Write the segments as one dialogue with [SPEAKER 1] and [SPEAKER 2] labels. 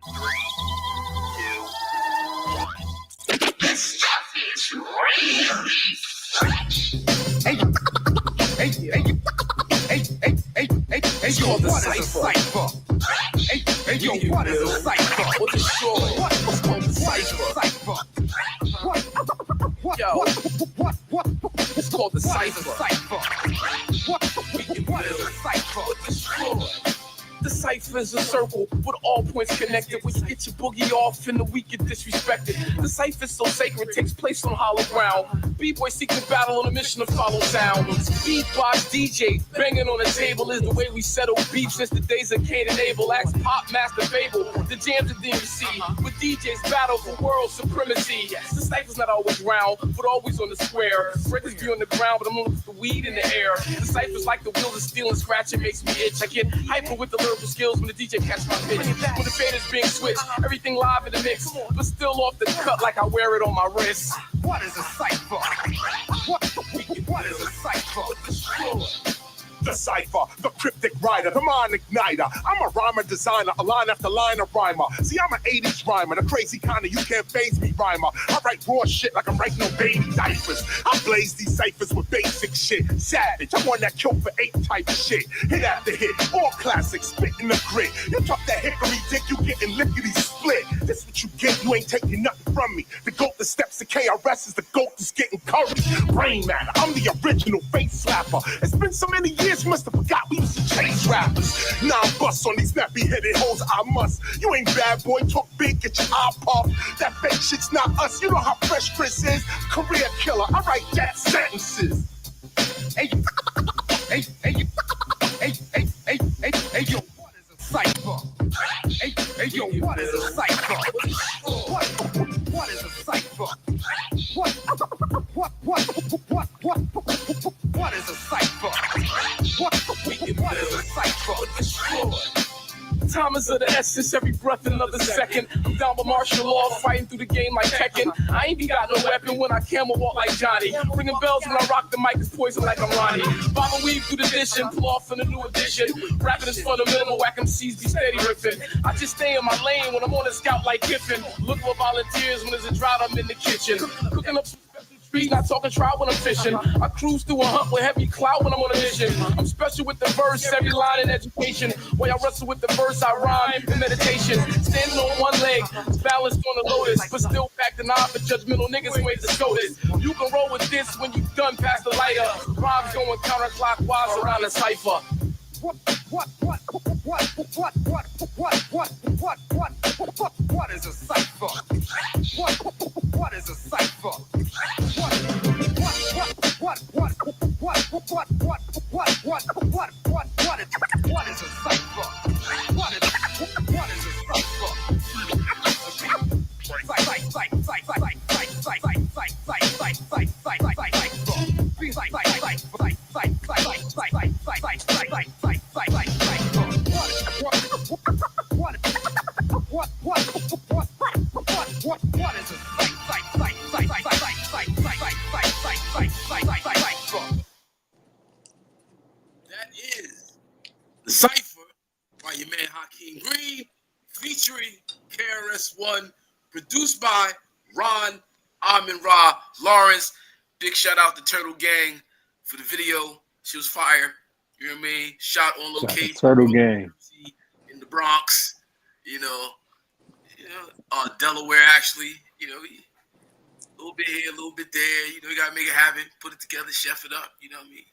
[SPEAKER 1] It's called the cipher. Hey, yo, what is a cipher? What's it short? It's called the cipher. Yo, it's called the cipher. What is a cipher? What's it short? The cipher is a circle with all points connected. When you get your boogie off and the weak get disrespected. The cipher is so sacred, it takes place on hollow ground. B-boys seek to battle on a mission to follow sound. Beatbox DJ banging on the table is the way we settle beef since the days of Cain and Abel. Ask Pop Master Fable, the jams of DMC. With DJs battle for world supremacy. The cipher's not always round, but always on the square. Records be on the ground, but I'm looking for the weed in the air. The cipher's like the wheels of steel and scratch, it makes me itch. I get hyper with the lyrical skills when the DJ catch my pitch. When the fan is being switched, everything live in the mix, but still off the cut like I wear it on my wrist. What is a cipher? What is a cipher?
[SPEAKER 2] The cipher, the cryptic writer, the mind igniter. I'm a rhymer designer, a line after line of rhymer. See, I'm an 80s rhymer, the crazy kind of you can't phase me rhymer. I write raw shit like I'm writing no baby diapers. I blaze these ciphers with basic shit. Savage, I'm one that killed for 8 type of shit. Hit after hit, all classics, spit in the grit. You talk that hickory dick, you getting lickety split. This what you get, you ain't taking nothing from me. The goat that steps to KRS is the goat that's getting curry. Brain matter, I'm the original face slapper. It's been so many years. Must have forgot we used to chase rappers. Now I'm bust on these nappy-headed hoes, I must. You ain't bad boy, talk big, get your eye popped. That fake shit's not us. You know how Fresh Prince is. Career killer, I write death sentences. Hey, yo, what is a cipher? Hey, yo, what is a cipher? What is a cipher? What is a cipher? What is a cipher? Time is of the essence, every breath another second. I'm down by martial law, fighting through the game like Tekken. I ain't got no weapon when I camel walk like Johnny. Ringing bells when I rock the mic is poison like I'm Ronnie. Bob and weave through the dish and pull off in a new edition. Rapping is fundamental, whack MCs be steady riffing. I just stay in my lane when I'm on a scout like Kiffin. Look for volunteers when there's a drought, I'm in the kitchen. Cooking up not talking trout when I'm fishing. I cruise through a hump with heavy clout when I'm on a mission. I'm special with the verse, every line in education. While I wrestle with the verse, I rhyme in meditation. Standing on one leg, balanced on the lotus, but still back the knob for judgmental niggas who ain't the this. You can roll with this when you done past the lighter. Rhymes going counterclockwise around the cipher. What is a cipher? What is a cipher? What is a cipher? What is a cipher? That is the cipher by your man Hakim Green, featuring KRS-One, produced by Ron, Amin-Ra, Lawrence. Big shout out to Turtle Gang for the video. She was fire. You know what I mean? Shot on location.
[SPEAKER 3] Turtle Gang
[SPEAKER 1] in the Bronx. Delaware actually. A little bit here, a little bit there. You gotta make it happen. Put it together, chef it up. You know what I mean?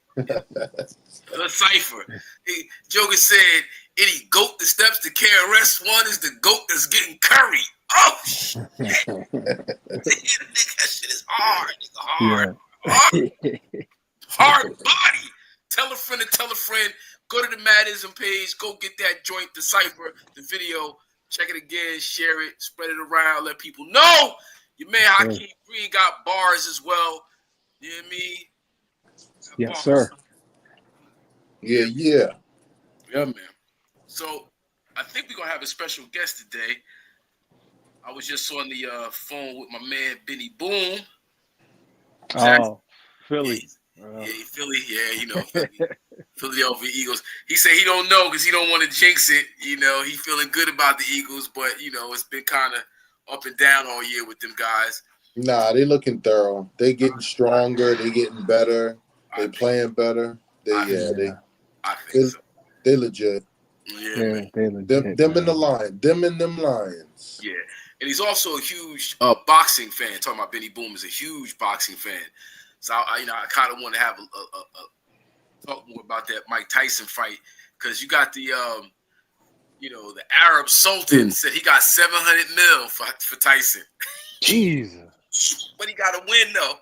[SPEAKER 1] The cipher. Hey, Joker said, any goat that steps to KRS-One is the goat that's getting curry. Oh, shit. That shit is hard. It's hard. Yeah. Hard body. Tell a friend to tell a friend. Go to the Madism page. Go get that joint, the cipher, the video. Check it again. Share it. Spread it around. Let people know. Your man Hakim Green got bars as well. You know what I mean?
[SPEAKER 3] Yes, sir.
[SPEAKER 2] Yeah.
[SPEAKER 1] Yeah, man. So I think we're gonna have a special guest today. I was just on the phone with my man Benny Boom.
[SPEAKER 3] Oh, Philly.
[SPEAKER 2] Philly. Yeah, Philadelphia Eagles. He said he don't know because he don't want to jinx it. He feeling good about the Eagles, but it's been kind of up and down all year with them guys.
[SPEAKER 4] Nah, they looking thorough. They getting stronger. They getting better. They playing better. I think so. They legit.
[SPEAKER 2] Yeah,
[SPEAKER 3] they legit.
[SPEAKER 4] Them in the line. Them and them Lions.
[SPEAKER 2] Yeah, and he's also a huge boxing fan. Talking about Benny Boom is a huge boxing fan. So I kind of want to have a talk more about that Mike Tyson fight because you got the the Arab Sultan said he got $700 million for Tyson.
[SPEAKER 3] Jesus,
[SPEAKER 2] but he got to win though.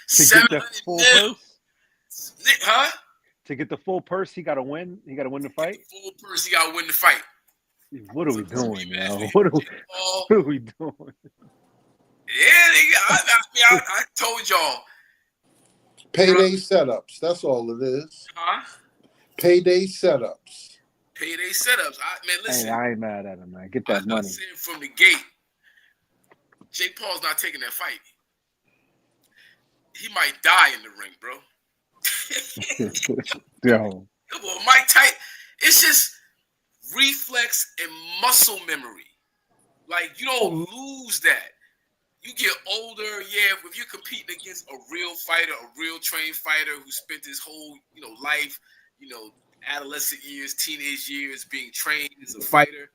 [SPEAKER 3] To get the full purse,
[SPEAKER 2] huh?
[SPEAKER 3] To get the full purse, he got to win. He got to win the fight.
[SPEAKER 2] Full purse, he got to win the fight.
[SPEAKER 3] What are we doing now? What are we doing?
[SPEAKER 2] Yeah, I told y'all.
[SPEAKER 4] Payday setups. That's all it is.
[SPEAKER 2] Huh?
[SPEAKER 4] Payday setups.
[SPEAKER 2] Payday setups. Man, listen.
[SPEAKER 3] Hey, I ain't mad at him, man. Get that money.
[SPEAKER 2] I said from the gate, Jake Paul's not taking that fight. He might die in the ring, bro.
[SPEAKER 3] Yo.
[SPEAKER 2] Well, Mike Tyson, it's just reflex and muscle memory. Like, you don't lose that. You get older, if you're competing against a real fighter, a real trained fighter who spent his whole, life, adolescent years, teenage years being trained as a fighter.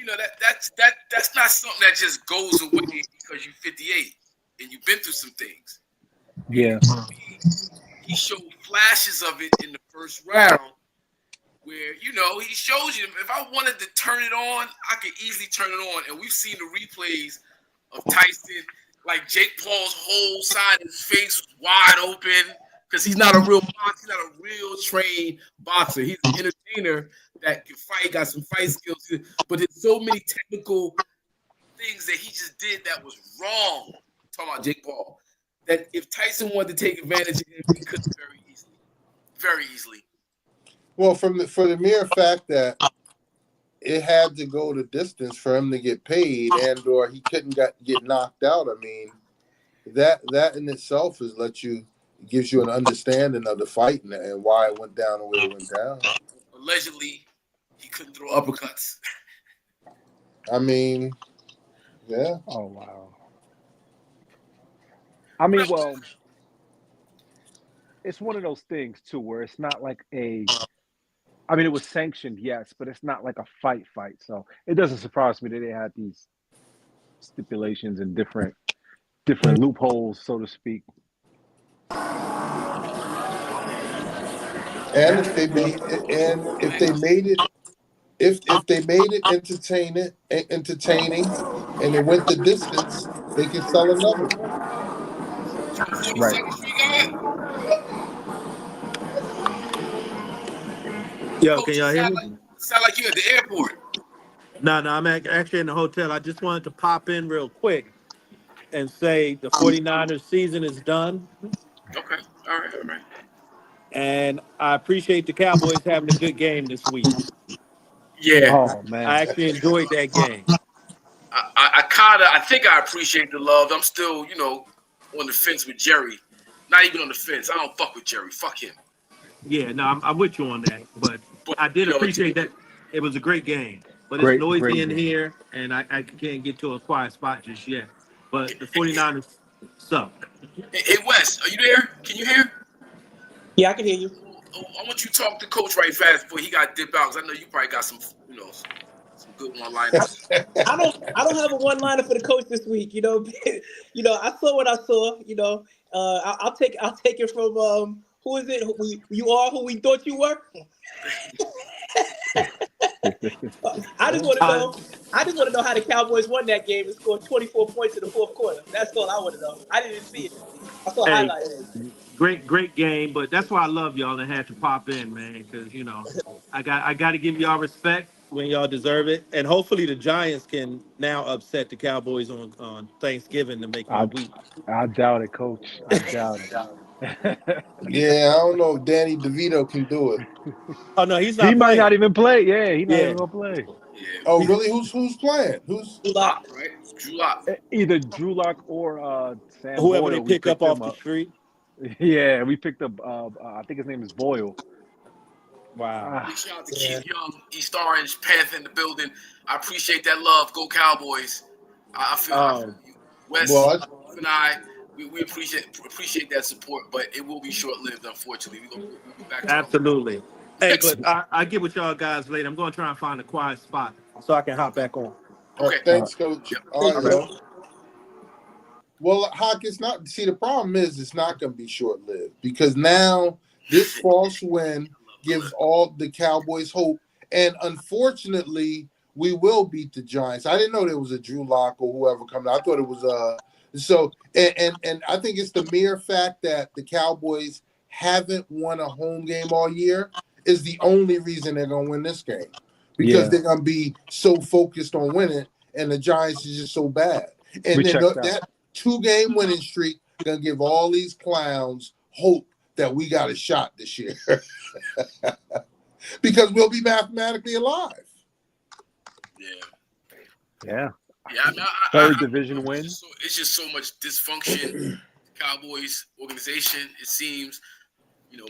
[SPEAKER 2] That's not something that just goes away because you're 58 and you've been through some things.
[SPEAKER 3] Yeah.
[SPEAKER 2] He showed flashes of it in the first round where, he shows you if I wanted to turn it on, I could easily turn it on. And we've seen the replays of Tyson, like Jake Paul's whole side of his face was wide open because he's not a real boxer. He's not a real trained boxer. He's an entertainer that can fight, got some fight skills, but there's so many technical things that he just did that was wrong. I'm talking about Jake Paul. That if Tyson wanted to take advantage of him, he could very easily.
[SPEAKER 4] Well, for the mere fact that it had to go the distance for him to get paid, and/or he couldn't get knocked out. I mean, that in itself gives you an understanding of the fight and why it went down the way it went down.
[SPEAKER 2] Allegedly, he couldn't throw uppercuts.
[SPEAKER 4] I mean, yeah.
[SPEAKER 3] Oh wow. I mean, well, it's one of those things too, where it's not like it was sanctioned, yes, but it's not like a fight. So it doesn't surprise me that they had these stipulations and different loopholes, so to speak.
[SPEAKER 4] And if they made it entertaining, and it went the distance, they could sell another one.
[SPEAKER 3] Right.
[SPEAKER 5] Yo, can y'all hear me?
[SPEAKER 2] Sound like you at the airport.
[SPEAKER 5] No, I'm actually in the hotel. I just wanted to pop in real quick and say the 49ers season is done.
[SPEAKER 2] Okay. All right.
[SPEAKER 5] And I appreciate the Cowboys having a good game this week.
[SPEAKER 2] Yeah.
[SPEAKER 3] Oh man.
[SPEAKER 5] I actually enjoyed that game.
[SPEAKER 2] I think I appreciate the love. I'm still, on the fence with Jerry. Not even on the fence. I don't fuck with Jerry. Fuck him.
[SPEAKER 5] Yeah, no, I'm with you on that. But I did appreciate that. It was a great game. But
[SPEAKER 3] Great,
[SPEAKER 5] it's noisy
[SPEAKER 3] great
[SPEAKER 5] in
[SPEAKER 3] game.
[SPEAKER 5] here, and I can't get to a quiet spot just yet. But the 49ers suck.
[SPEAKER 2] Hey, Wes, are you there? Can you hear?
[SPEAKER 6] Yeah, I can hear you.
[SPEAKER 2] I want you to talk to Coach right fast before he got to dip out, because I know you probably got some, some good one-liners.
[SPEAKER 6] I don't have a one-liner for the coach this week. I saw what I saw. I'll take it from who is it? You are who we thought you were. I just want to know how the Cowboys won that game and scored 24 points in the fourth quarter. That's all I want to know. I didn't see it. I saw highlights.
[SPEAKER 5] Great game, but that's why I love y'all and had to pop in, man, because I got to give y'all respect when y'all deserve it, and hopefully the Giants can now upset the Cowboys on Thanksgiving to make my week.
[SPEAKER 3] I doubt it, Coach. I doubt it.
[SPEAKER 4] Yeah, I don't know if Danny DeVito can do it.
[SPEAKER 5] Oh no, he's not.
[SPEAKER 3] He might
[SPEAKER 5] playing.
[SPEAKER 3] not even play. Yeah, he's not even gonna play.
[SPEAKER 2] Yeah.
[SPEAKER 4] Oh, really? Who's playing? Who's
[SPEAKER 6] Lock.
[SPEAKER 2] Right? Drew Lock.
[SPEAKER 3] Either Drew Lock or Sam
[SPEAKER 5] Whoever
[SPEAKER 3] Boyle.
[SPEAKER 5] they
[SPEAKER 3] We
[SPEAKER 5] pick up
[SPEAKER 3] picked
[SPEAKER 5] off
[SPEAKER 3] him
[SPEAKER 5] the
[SPEAKER 3] up.
[SPEAKER 5] street.
[SPEAKER 3] Yeah, we picked up. I think his name is Boyle.
[SPEAKER 5] Wow.
[SPEAKER 2] Big shout out to Keith Young, East Orange, Panther in the building. I appreciate that love. Go Cowboys. I feel Wes and I, we appreciate that support, but it will be short lived, unfortunately. We'll be back.
[SPEAKER 5] Absolutely. Hey, but I get with y'all guys later. I'm going to try and find a quiet spot so I can hop back on.
[SPEAKER 2] Okay.
[SPEAKER 4] Thanks, Coach. All right,
[SPEAKER 6] Thanks,
[SPEAKER 4] man. Well, Hawk, it's not. See, the problem is it's not going to be short lived because now this false win gives all the Cowboys hope, and unfortunately, we will beat the Giants. I didn't know there was a Drew Lock or whoever coming. I thought it was So and I think it's the mere fact that the Cowboys haven't won a home game all year is the only reason they're going to win this game because they're going to be so focused on winning, and the Giants is just so bad. And then that 2-game winning streak gonna give all these clowns hope that we got a shot this year because we'll be mathematically alive.
[SPEAKER 3] Yeah.
[SPEAKER 2] I mean,
[SPEAKER 3] Third division win.
[SPEAKER 2] It's just so much dysfunction. Cowboys organization. It seems,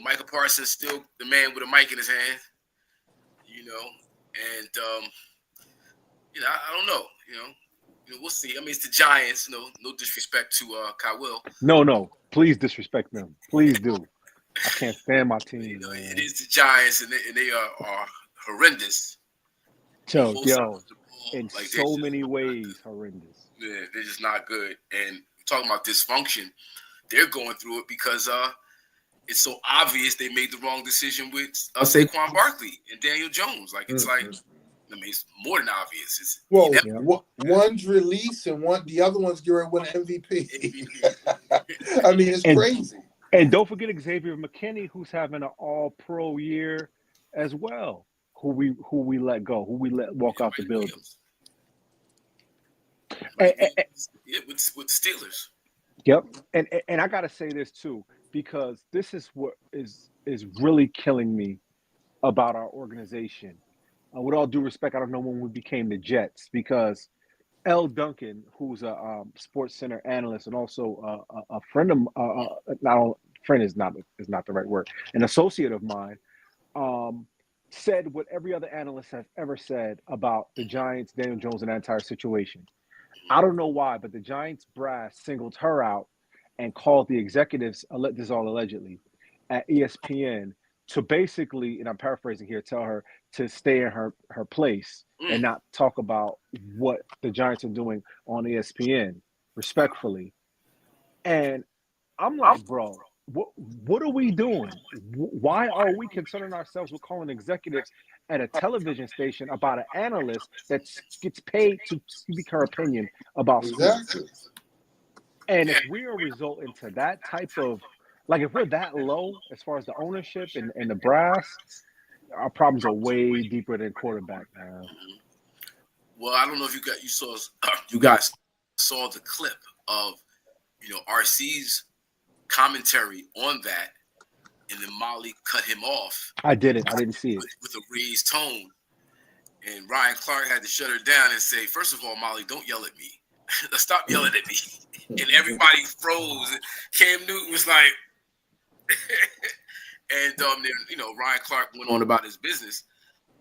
[SPEAKER 2] Michael Parsons still the man with a mic in his hand. And I don't know. We'll see. I mean, it's the Giants. No disrespect to Kyle.
[SPEAKER 3] No. Please disrespect them. Please do. I can't stand my team.
[SPEAKER 2] It is the Giants, and they are horrendous.
[SPEAKER 3] Yo, in like so many ways, horrendous.
[SPEAKER 2] Yeah, they're just not good. And talking about dysfunction, they're going through it because it's so obvious they made the wrong decision with Saquon Barkley and Daniel Jones. Like it's like. I mean, it's more than obvious.
[SPEAKER 4] One's release and the other one's going to win MVP. I mean, it's crazy.
[SPEAKER 3] And don't forget Xavier McKinney, who's having an All-Pro year as well. Who we let go, who we let walk out the building.
[SPEAKER 2] With Steelers.
[SPEAKER 3] Yep, and I gotta say this too because this is what is really killing me about our organization. With all due respect, I don't know when we became the Jets because L. Duncan, who's a Sports Center analyst and also a friend of friend is not the right word, an associate of mine, said what every other analyst has ever said about the Giants, Daniel Jones, and that entire situation. I don't know why, but the Giants brass singled her out and called the executives, this is all allegedly, at ESPN to basically, and I'm paraphrasing here, tell her to stay in her place and not talk about what the Giants are doing on ESPN, respectfully. And I'm like, bro, what are we doing? Why are we concerning ourselves with calling executives at a television station about an analyst that gets paid to speak her opinion about sports? And if we are resulting to that type of, like if we're that low as far as the ownership and the brass, our problems are way deeper than quarterback, man.
[SPEAKER 2] Well, I don't know if you guys saw the clip of RC's commentary on that, and then Molly cut him off.
[SPEAKER 3] I didn't see it
[SPEAKER 2] with a raised tone, and Ryan Clark had to shut her down and say, "First of all, Molly, don't yell at me. Stop yelling at me." And everybody froze. Cam Newton was like, and then Ryan Clark went on about his business,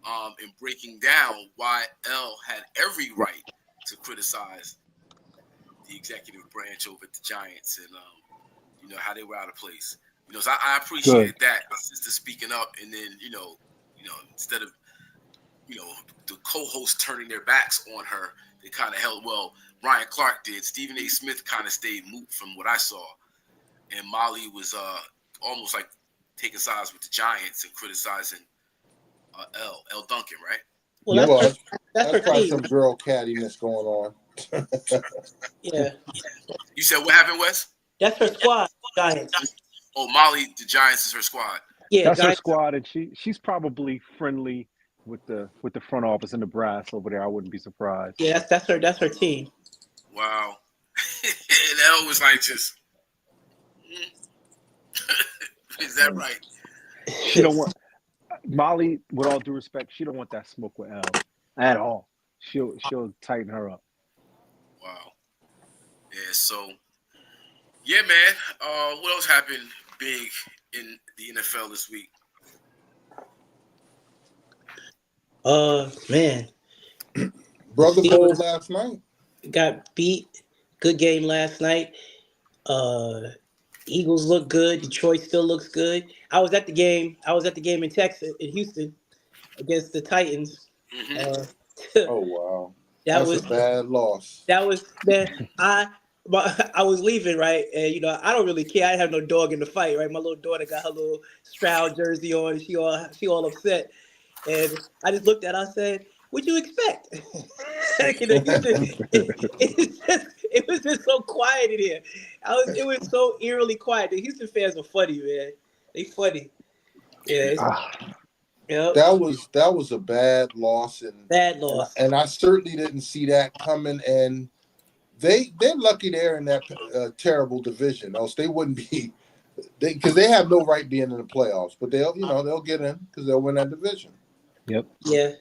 [SPEAKER 2] and breaking down why L had every right to criticize the executive branch over at the Giants and how they were out of place. So I appreciate that sister speaking up, and then instead of the co-hosts turning their backs on her, they kind of held. Well, Ryan Clark did. Stephen A. Smith kind of stayed moot from what I saw, and Molly was almost like taking sides with the Giants and criticizing L. Duncan, right?
[SPEAKER 6] Well, that's her
[SPEAKER 4] probably
[SPEAKER 6] team.
[SPEAKER 4] some girl cattiness going on.
[SPEAKER 6] Yeah.
[SPEAKER 2] You said what happened, Wes?
[SPEAKER 6] That's her squad, Giants.
[SPEAKER 2] Oh, Molly, the Giants is her squad.
[SPEAKER 6] Yeah,
[SPEAKER 3] that's
[SPEAKER 6] Giants.
[SPEAKER 3] her squad, and she's probably friendly with the front office and the brass over there. I wouldn't be surprised.
[SPEAKER 6] Yeah, that's her team.
[SPEAKER 2] Wow. And L was like just is that right?
[SPEAKER 3] She don't want Molly, with all due respect, she don't want that smoke with L at all. She'll tighten her up.
[SPEAKER 2] Wow. Yeah. So, yeah, man. What else happened big in the NFL this week?
[SPEAKER 6] Man,
[SPEAKER 4] Brother Bowl
[SPEAKER 6] Steelers
[SPEAKER 4] last night.
[SPEAKER 6] got beat. Good game last night. Uh, Eagles look good. Detroit still looks good. I was at the game. I was at the game in Texas, in Houston, against the Titans.
[SPEAKER 2] Mm-hmm.
[SPEAKER 6] Uh,
[SPEAKER 4] Oh wow,
[SPEAKER 6] that
[SPEAKER 4] that's a
[SPEAKER 6] was
[SPEAKER 4] bad loss.
[SPEAKER 6] that was man. I was leaving right, and I don't really care. I have no dog in the fight, right? My little daughter got her little Stroud jersey on. She all upset, and I just looked at her. I said, "What'd you expect?" It was just so quiet in here. It was so eerily quiet. The Houston fans are funny, man. They funny. Yeah, yep.
[SPEAKER 4] That was a bad loss,
[SPEAKER 6] Bad loss.
[SPEAKER 4] and I certainly didn't see that coming. And they're lucky they're in that terrible division, else they wouldn't be. Because they have no right being in the playoffs, but they'll get in because they'll win that division.
[SPEAKER 3] Yep.
[SPEAKER 6] Yeah.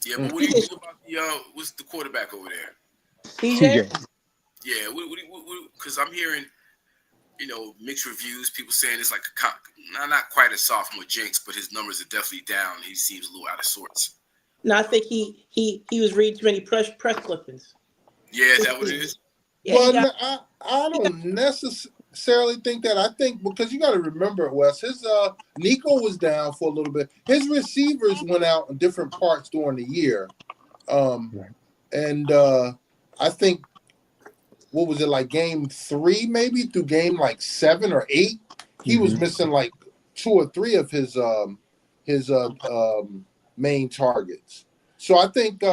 [SPEAKER 2] Yeah, but what do you think about what's the quarterback over there?
[SPEAKER 6] CJ.
[SPEAKER 2] Yeah, because I'm hearing, mixed reviews. People saying it's like not quite a sophomore jinx, but his numbers are definitely down. He seems a little out of sorts.
[SPEAKER 6] No, I think he was reading too many press clippings.
[SPEAKER 2] Yeah, is that what it is?
[SPEAKER 6] Yeah,
[SPEAKER 4] Well, I don't necessarily think that. I think because you got to remember, Wes, his Nico was down for a little bit. His receivers went out in different parts during the year, and I think what was it like game 3 maybe through game like 7 or 8, he was missing like 2 or 3 of his main targets. So I think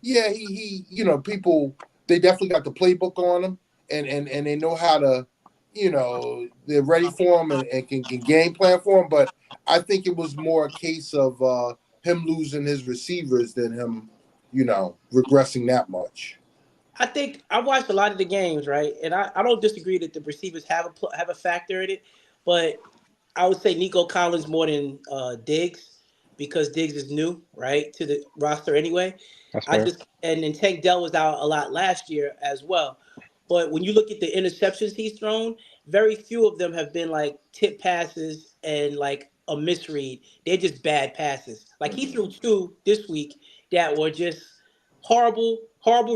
[SPEAKER 4] he people. They definitely got the playbook on them, and they know how to, they're ready for him and can game plan for him. But I think it was more a case of him losing his receivers than him, regressing that much.
[SPEAKER 6] I think I watched a lot of the games, right, and I don't disagree that the receivers have a factor in it, but I would say Nico Collins more than Diggs because Diggs is new, right, to the roster anyway.
[SPEAKER 3] That's fair.
[SPEAKER 6] And then Tank Dell was out a lot last year as well. But when you look at the interceptions he's thrown, very few of them have been like tip passes and like a misread. They're just bad passes. Like he threw 2 this week that were just horrible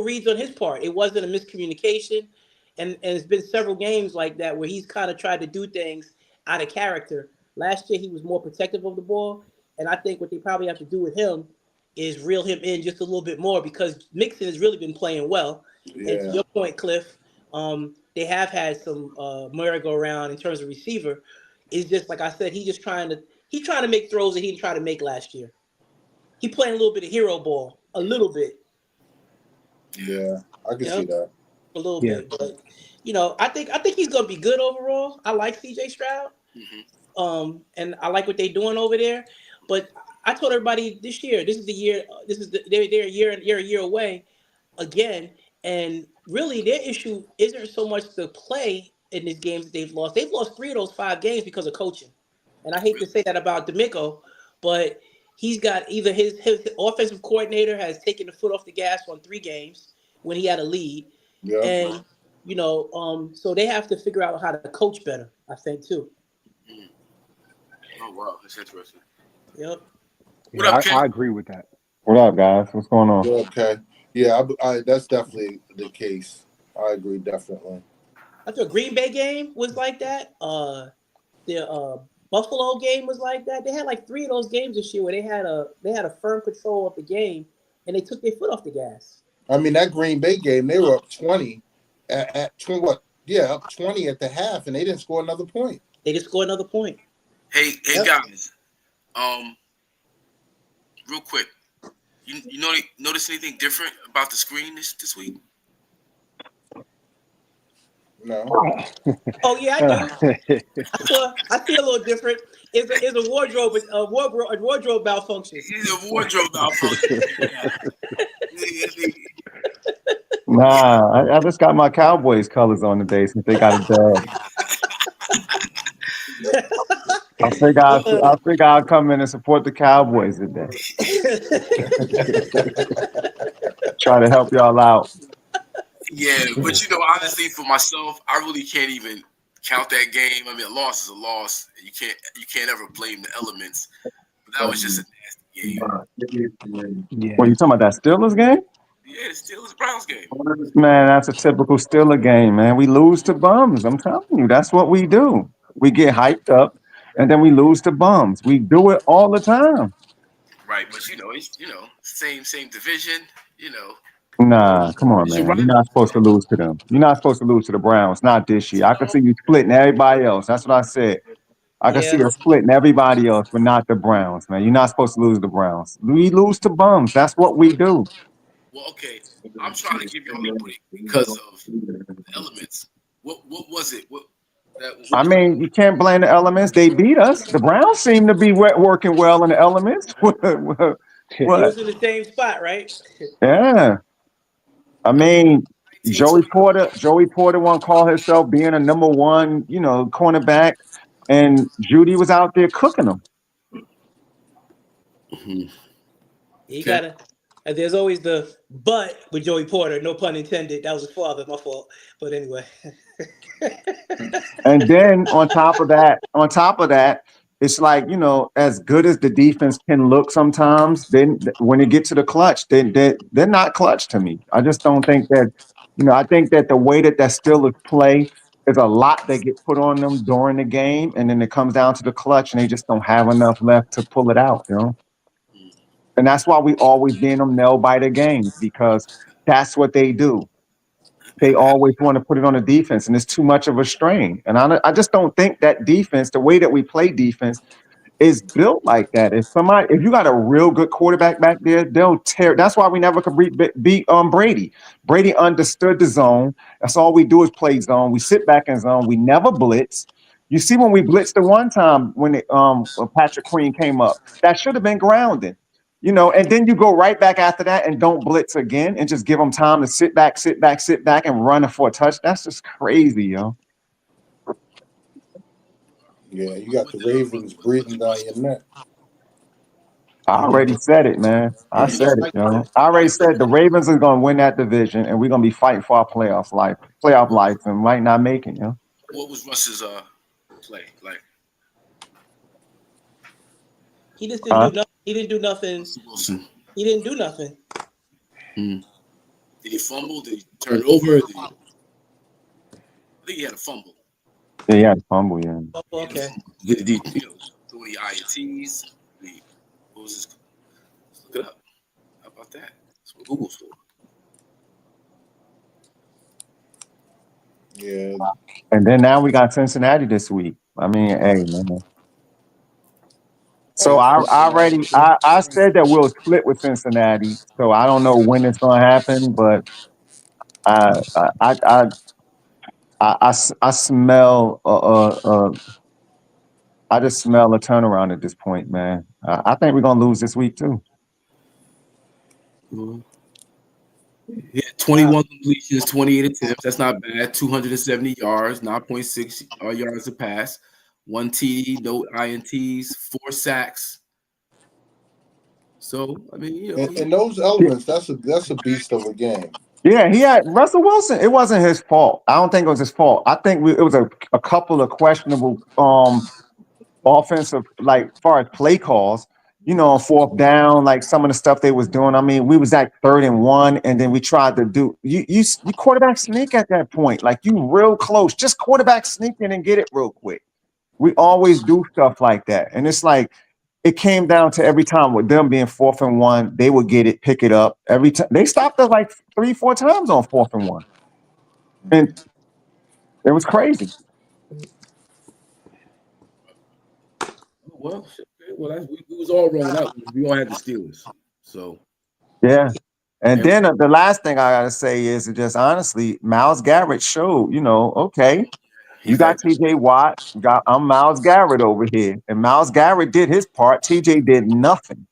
[SPEAKER 6] reads on his part. It wasn't a miscommunication. And it's been several games like that where he's kind of tried to do things out of character. Last year he was more protective of the ball. And I think what they probably have to do with him is reel him in just a little bit more because Mixon has really been playing well.
[SPEAKER 4] Yeah.
[SPEAKER 6] And to your point, Cliff, they have had some merry-go-round in terms of receiver. It's just like I said, he's trying to make throws that he didn't try to make last year. He playing a little bit of hero ball, a little bit.
[SPEAKER 4] Yeah, I can see that.
[SPEAKER 6] A little bit, but I think he's gonna be good overall. I like CJ Stroud, and I like what they're doing over there. But I told everybody this year, this is the year. They're a year away again, and really their issue isn't so much the play in these games that they've lost. They've lost 3 of those 5 games because of coaching, and I hate to say that about D'Amico, but he's got either his offensive coordinator has taken the foot off the gas on 3 games when he had a lead, and so they have to figure out how to coach better. I think too.
[SPEAKER 2] Oh wow, that's interesting.
[SPEAKER 6] Yep.
[SPEAKER 2] What up, Ken?
[SPEAKER 3] I agree with that.
[SPEAKER 7] What up, guys? What's going on?
[SPEAKER 4] Okay. Yeah, I that's definitely the case. I agree, definitely.
[SPEAKER 6] I thought Green Bay game was like that. The Buffalo game was like that. They had like 3 of those games this year where they had a firm control of the game and they took their foot off the gas.
[SPEAKER 4] I mean, that Green Bay game, they were up 20 at 20, what? Yeah, up 20 at the half, and they didn't score another point.
[SPEAKER 6] They didn't score another point.
[SPEAKER 2] Hey guys, real quick, you notice anything different about the screen this week?
[SPEAKER 4] No.
[SPEAKER 6] Oh yeah, I do. I see a little different. It's a wardrobe malfunction.
[SPEAKER 2] It's a wardrobe malfunction.
[SPEAKER 7] Nah, I just got my Cowboys colors on today since they got a dub. I think I'll come in and support the Cowboys today. Try to help y'all out.
[SPEAKER 2] Yeah, but honestly, for myself, I really can't even count that game. I mean, a loss is a loss. You can't ever blame the elements. But that was just a nasty game.
[SPEAKER 7] When you talking about that Steelers game?
[SPEAKER 2] Yeah, the Steelers Browns game.
[SPEAKER 7] Man, that's a typical Steeler game, man. We lose to bums. I'm telling you, that's what we do. We get hyped up, and then we lose to bums. We do it all the time.
[SPEAKER 2] Right, but it's same division.
[SPEAKER 7] Nah, come on,
[SPEAKER 2] It's your
[SPEAKER 7] man. You're
[SPEAKER 2] rival.
[SPEAKER 7] not supposed to lose to them. You're not supposed to lose to the Browns. Not this year. I can see you splitting everybody else. That's what I said. I can see
[SPEAKER 6] Yeah,
[SPEAKER 7] us splitting everybody else, but not the Browns, man. You're not supposed to lose to the Browns. We lose to bums. That's what we do.
[SPEAKER 2] Well, okay, I'm trying to give y'all a break because of the elements. What was it? What
[SPEAKER 7] I
[SPEAKER 2] was
[SPEAKER 7] mean, you can't blame the elements. They beat us. The Browns seem to be working well in the elements.
[SPEAKER 6] they
[SPEAKER 7] What?
[SPEAKER 6] was in the same spot, right?
[SPEAKER 7] Yeah. I mean, Joey Porter won't call herself being a number one, cornerback, and Judy was out there cooking them.
[SPEAKER 6] You
[SPEAKER 2] Okay.
[SPEAKER 6] gotta. And there's always the but with Joey Porter. No pun intended. That was his father. My fault. But anyway.
[SPEAKER 7] And then on top of that, it's like, as good as the defense can look sometimes, then when it gets to the clutch, they're not clutch to me. I just don't think that, I think that the way that Steelers play is a lot that get put on them during the game, and then it comes down to the clutch, and they just don't have enough left to pull it out. And that's why we always being them nail biter games, because that's what they do. They always want to put it on the defense, and it's too much of a strain. And I just don't think that defense, the way that we play defense, is built like that. If you got a real good quarterback back there, they'll tear. That's why we never could beat Brady. Brady understood the zone. That's all we do is play zone. We sit back in zone. We never blitz. You see, when we blitzed the one time when Patrick Queen came up, that should have been grounding. And then you go right back after that and don't blitz again and just give them time to sit back, and run for a touch. That's just crazy, yo.
[SPEAKER 4] Yeah, you got the Ravens breathing down your neck.
[SPEAKER 7] I already said it, man. I said it, yo. I already said the Ravens are going to win that division, and we're going to be fighting for our playoff life, and might not make it, yo.
[SPEAKER 2] What was Russ's play like?
[SPEAKER 6] He just didn't do nothing. He didn't do nothing.
[SPEAKER 2] Russell Wilson.
[SPEAKER 6] He didn't do nothing.
[SPEAKER 2] Did he fumble? Did he turn it over? I think he had a fumble.
[SPEAKER 7] Yeah, he had a fumble, yeah.
[SPEAKER 6] Oh, okay.
[SPEAKER 2] Did he throw any INTs? What was his? Let's look it up. How about that? That's what Google's for.
[SPEAKER 4] Yeah.
[SPEAKER 7] And then now we got Cincinnati this week. I mean, hey, man. So I said that we'll split with Cincinnati. So I don't know when it's going to happen, but I smell I just smell a turnaround at this point, man. I think we're gonna lose this week too.
[SPEAKER 2] Yeah, 21 completions, 28 attempts. That's not bad. 270 yards, 9.6 yards a pass, 1 TD, no INTs, 4 sacks. So I mean,
[SPEAKER 4] and those elements, that's a beast of a game.
[SPEAKER 7] Yeah, he had Russell Wilson. It wasn't his fault. I don't think it was his fault. I think it was a couple of questionable offensive, like far as play calls. On fourth down, like some of the stuff they was doing. I mean, we was at 3rd and 1, and then we tried to do you quarterback sneak at that point. Like you real close. Just quarterback sneak in and get it real quick. We always do stuff like that. And it's like it came down to every time with them being 4th and 1, they would get it, pick it up. Every time they stopped us like 3-4 times on 4th and 1. And it was crazy.
[SPEAKER 2] Well, we was all wrong. We all had the Steelers. So
[SPEAKER 7] yeah. And then the last thing I gotta say is just honestly, Myles Garrett showed, okay, you got TJ Watt, I'm Myles Garrett over here. And Myles Garrett did his part. TJ did nothing.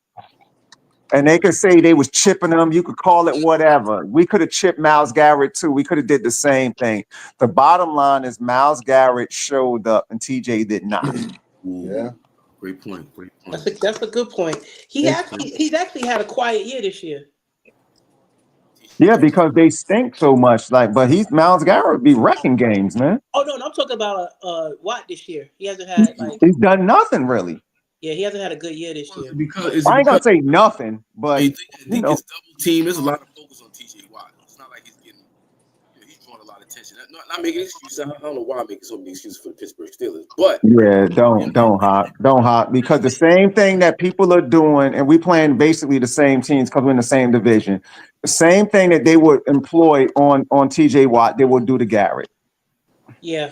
[SPEAKER 7] And they could say they was chipping him. You could call it whatever. We could have chipped Myles Garrett too. We could have did the same thing. The bottom line is Myles Garrett showed up and TJ did not.
[SPEAKER 4] Yeah.
[SPEAKER 2] Great point.
[SPEAKER 6] That's a good point. He's actually had a quiet year this year.
[SPEAKER 7] Yeah, because they stink so much. Like, but Miles Garrett be wrecking games, man.
[SPEAKER 6] Oh no, I'm talking about Watt this year. He hasn't had like
[SPEAKER 7] He's done nothing really.
[SPEAKER 6] yeah, he hasn't had a good year this year.
[SPEAKER 2] Because is it
[SPEAKER 7] I ain't gonna
[SPEAKER 2] because
[SPEAKER 7] say nothing, but
[SPEAKER 2] he
[SPEAKER 7] you know,
[SPEAKER 2] gets double teamed? There's a lot of focus on TJ Watt. It's not like he's getting, he's drawing a lot of attention. Not making excuses. I don't know why I'm making so many excuses for the Pittsburgh Steelers, but
[SPEAKER 7] yeah,
[SPEAKER 2] you
[SPEAKER 7] don't hop because the same thing that people are doing, and we playing basically the same teams because we're in the same division. The same thing that they would employ on TJ Watt, they will do to Garrett.
[SPEAKER 6] Yeah.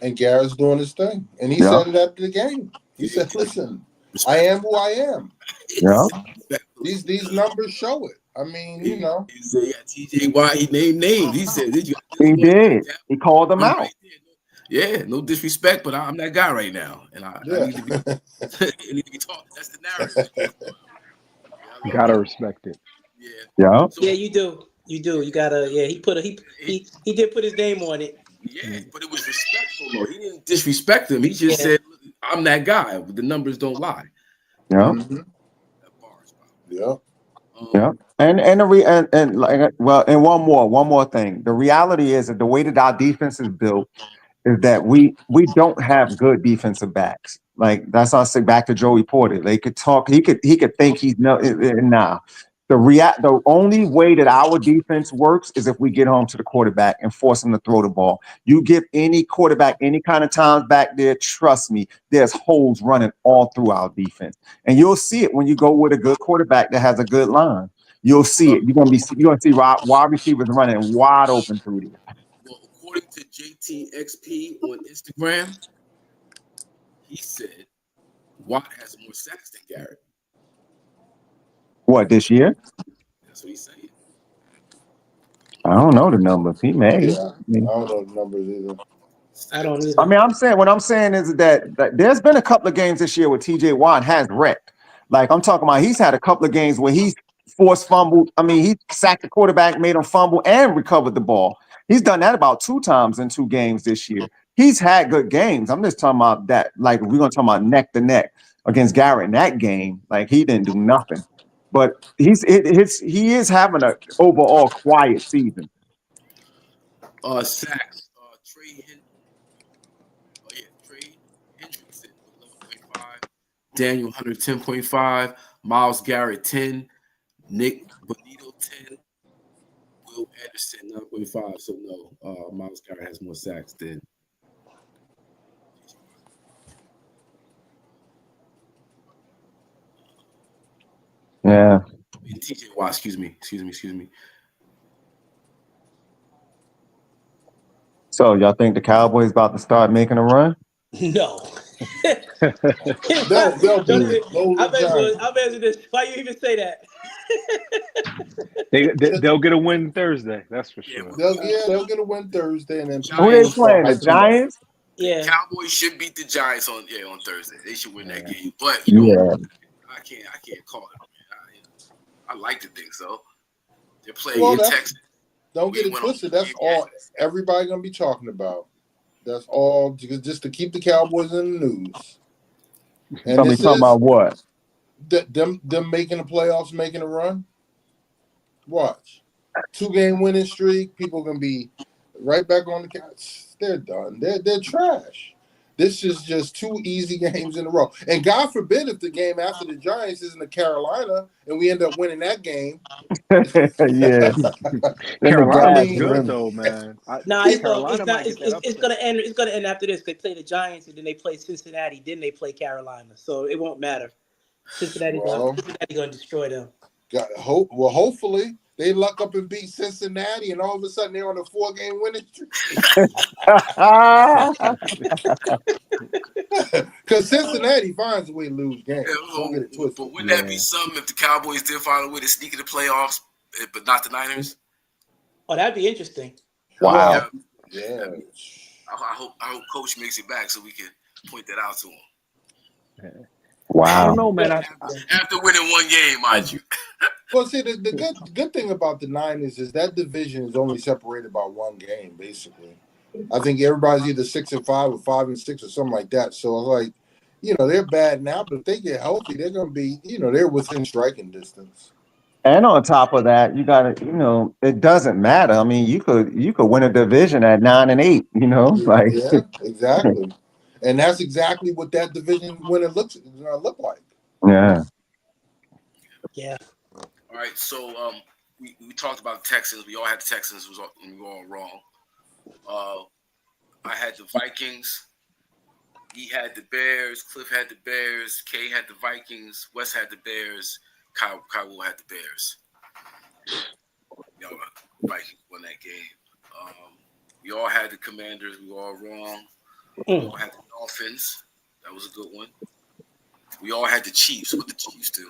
[SPEAKER 4] And Garrett's doing his thing. And he
[SPEAKER 7] Yeah.
[SPEAKER 4] said it after the game. He said, listen, I am who I am.
[SPEAKER 7] Yeah.
[SPEAKER 4] These numbers show it. I mean, you know.
[SPEAKER 2] He said, yeah, TJ Watt, he named names. He said, did you got this
[SPEAKER 7] He
[SPEAKER 2] one?
[SPEAKER 7] did. He called them out.
[SPEAKER 2] Right there. Yeah, no disrespect, but I'm that guy right now. And I need to be it need to be taught. That's the narrative.
[SPEAKER 3] You gotta respect it.
[SPEAKER 2] Yeah.
[SPEAKER 7] Yeah.
[SPEAKER 2] So,
[SPEAKER 6] Yeah, you do. You do. You gotta. Yeah, he did put his name on it.
[SPEAKER 2] yeah, but it was respectful though. He didn't disrespect him. He just said, I'm that guy. The numbers don't lie.
[SPEAKER 7] Yeah.
[SPEAKER 4] Mm-hmm.
[SPEAKER 2] Yeah.
[SPEAKER 7] Yeah. And like, well, and one more thing. The reality is that the way that our defense is built is that we don't have good defensive backs. Like that's I say back to Joey Porter. They could talk. He could think he's no. Nah. The only way that our defense works is if we get home to the quarterback and force him to throw the ball. You give any quarterback any kind of times back there, trust me, there's holes running all through our defense, and you'll see it when you go with a good quarterback that has a good line. You'll see it. You're gonna see wide receivers running wide open through there.
[SPEAKER 2] Well, according to JTXP on Instagram, he said Watt has more sacks than Garrett.
[SPEAKER 7] What this year?
[SPEAKER 2] That's what he's saying.
[SPEAKER 7] I don't know the numbers. He may.
[SPEAKER 4] Yeah, I don't know the numbers either.
[SPEAKER 6] I don't either.
[SPEAKER 7] I mean, what I'm saying is that there's been a couple of games this year where TJ Watt has wrecked. Like I'm talking about, he's had a couple of games where he's forced fumbled. I mean, he sacked the quarterback, made him fumble, and recovered the ball. He's done that about 2 times in 2 games this year. He's had good games. I'm just talking about that. Like we're gonna talk about neck to neck against Garrett in that game. Like he didn't do nothing. But he is having an overall quiet season.
[SPEAKER 2] Sacks. Trey Hendrickson 11.5, Daniel Hunter 10.5, Miles Garrett 10, Nick Bonito 10, Will Anderson 9.5. So no, Miles Garrett has more sacks than.
[SPEAKER 7] Yeah.
[SPEAKER 2] TJ Watt, excuse me.
[SPEAKER 7] So y'all think the Cowboys about to start making a run?
[SPEAKER 6] No.
[SPEAKER 4] They'll do it.
[SPEAKER 6] I'll answer this. Why you even say that?
[SPEAKER 3] They'll get a win Thursday. That's for sure.
[SPEAKER 4] They'll get a win Thursday, and then
[SPEAKER 7] Who they playing? The Giants?
[SPEAKER 6] Yeah.
[SPEAKER 2] Cowboys should beat the Giants on Thursday. They should win that game. But you know, I can't call it. I like to think so. They're playing in Texas.
[SPEAKER 4] Don't get it twisted. That's all everybody gonna be talking about. That's all just to keep the Cowboys in the news. And
[SPEAKER 7] Somebody talking about what?
[SPEAKER 4] Them making the playoffs, making a run. Watch. 2-game winning streak. People gonna be right back on the couch. They're done. They're trash. This is just 2 easy games in a row. And God forbid if the game after the Giants isn't a Carolina and we end up winning that game.
[SPEAKER 7] Yeah.
[SPEAKER 3] Carolina's good though, man.
[SPEAKER 6] It's gonna end. It's gonna end after this. They play the Giants and then they play Cincinnati. Then they play Carolina. So it won't matter. Cincinnati gonna destroy them.
[SPEAKER 4] Hopefully they luck up and beat Cincinnati, and all of a sudden they're on a 4-game winning streak. Because Cincinnati finds a way to lose games. Don't get it twisted.
[SPEAKER 2] But wouldn't that be something if the Cowboys did find a way to sneak in the playoffs, but not the Niners?
[SPEAKER 6] Oh, that'd be interesting.
[SPEAKER 7] Wow.
[SPEAKER 4] Yeah.
[SPEAKER 2] I hope Coach makes it back so we can point that out to him.
[SPEAKER 7] Wow.
[SPEAKER 3] I don't know, man.
[SPEAKER 2] After winning 1 game, mind you.
[SPEAKER 4] Well, see, the good thing about the Niners is that division is only separated by 1 game, basically. I think everybody's either 6-5 or 5-6 or something like that. So, like, they're bad now, but if they get healthy, they're going to be, they're within striking distance.
[SPEAKER 7] And on top of that, you got to, it doesn't matter. I mean, you could win a division at 9-8. Like
[SPEAKER 4] Yeah, exactly. And that's exactly what that division winner looks gonna look like.
[SPEAKER 7] yeah.
[SPEAKER 6] Yeah.
[SPEAKER 2] All right, so we talked about the Texans. We all had the Texans. We were all wrong. I had the Vikings. E had the Bears. Cliff had the Bears. K had the Vikings. Wes had the Bears. Kyle had the Bears. Vikings won that game. We all had the Commanders. We were all wrong. We all had the Dolphins. That was a good one. We all had the Chiefs. What the Chiefs do?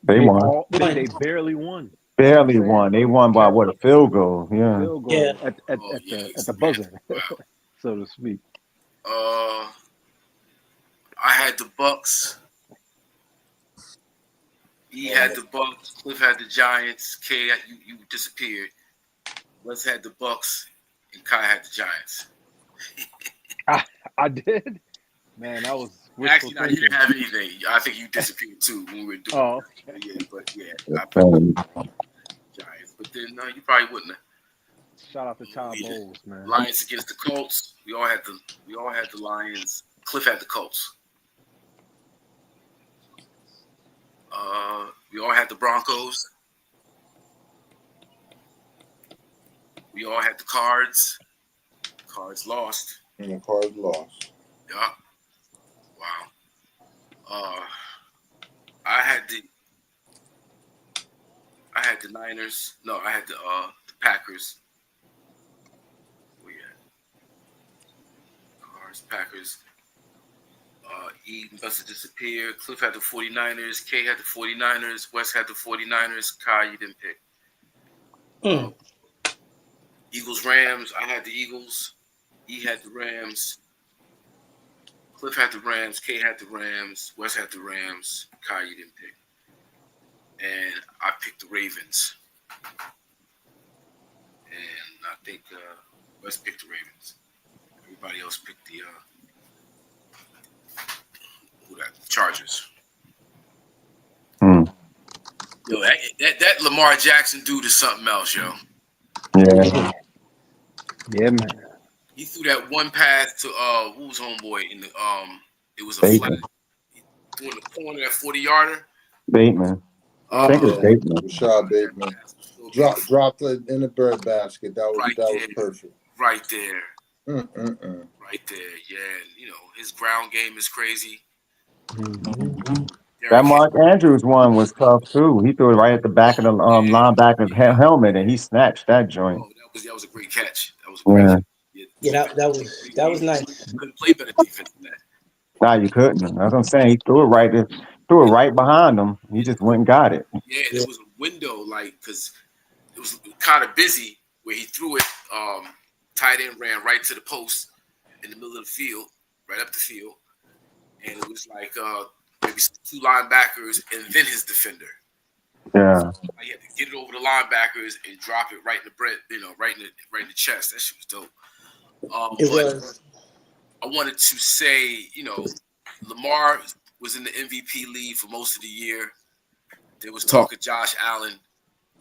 [SPEAKER 7] They won.
[SPEAKER 3] They barely won.
[SPEAKER 7] Barely won. They won by what, a field goal? Yeah.
[SPEAKER 3] Field goal
[SPEAKER 6] Yeah.
[SPEAKER 3] at the buzzer, so to speak.
[SPEAKER 2] I had the Bucks. E had the Bucks. Cliff had the Giants. K, you disappeared. Wes had the Bucks, and Kai had the Giants.
[SPEAKER 3] I did. Man, I was
[SPEAKER 2] actually no, you didn't have anything. I think you disappeared too when we were doing.
[SPEAKER 3] Oh,
[SPEAKER 2] okay. I put Giants, but then no, you probably wouldn't have.
[SPEAKER 3] Shout out to Todd Bowles, man.
[SPEAKER 2] Lions against the Colts. We all had the Lions. Cliff had the Colts. We all had the Broncos. We all had the Cards. Cards lost.
[SPEAKER 4] And the Cards lost.
[SPEAKER 2] Yeah. Wow. I had the Niners. No, I had the Packers. Cards, Packers. E must have disappeared. Cliff had the 49ers. K had the 49ers. Wes had the 49ers. Kai, you didn't pick. Eagles, Rams. I had the Eagles. E had the Rams. Cliff had the Rams. K had the Rams. Wes had the Rams. Kai, you didn't pick. And I picked the Ravens. And I think Wes picked the Ravens. Everybody else picked the Chargers.
[SPEAKER 7] Hmm.
[SPEAKER 2] Yo, that Lamar Jackson dude is something else, yo.
[SPEAKER 7] Yeah.
[SPEAKER 3] Yeah, man.
[SPEAKER 2] He threw that one pass to who was homeboy in the it was a
[SPEAKER 7] Bateman.
[SPEAKER 2] flat. He threw in the corner that 40-yarder.
[SPEAKER 7] Bateman. I think it's Bateman.
[SPEAKER 4] Rashad Bateman. Dropped it in the bird basket. That was perfect.
[SPEAKER 2] Right there.
[SPEAKER 4] Mm-mm-mm.
[SPEAKER 2] Right there. Yeah. His ground game is crazy.
[SPEAKER 7] Mm-hmm. That Mark Andrews one was tough too. He threw it right at the back of the linebacker's helmet, and he snatched that joint.
[SPEAKER 2] Oh, that was a great catch. That was a great catch.
[SPEAKER 6] Yeah, that was nice.
[SPEAKER 2] Couldn't play better defense than that.
[SPEAKER 7] Nah, you couldn't. That's what I'm saying. He threw it right behind him. He just went and got it.
[SPEAKER 2] Yeah, there was a window, because it was kind of busy where he threw it. Tight end ran right to the post in the middle of the field, right up the field, and it was like maybe two linebackers and then his defender.
[SPEAKER 7] Yeah.
[SPEAKER 2] So he had to get it over the linebackers and drop it right in the right in the chest. That shit was dope. I wanted to say, Lamar was in the MVP lead for most of the year. There was talk of Josh Allen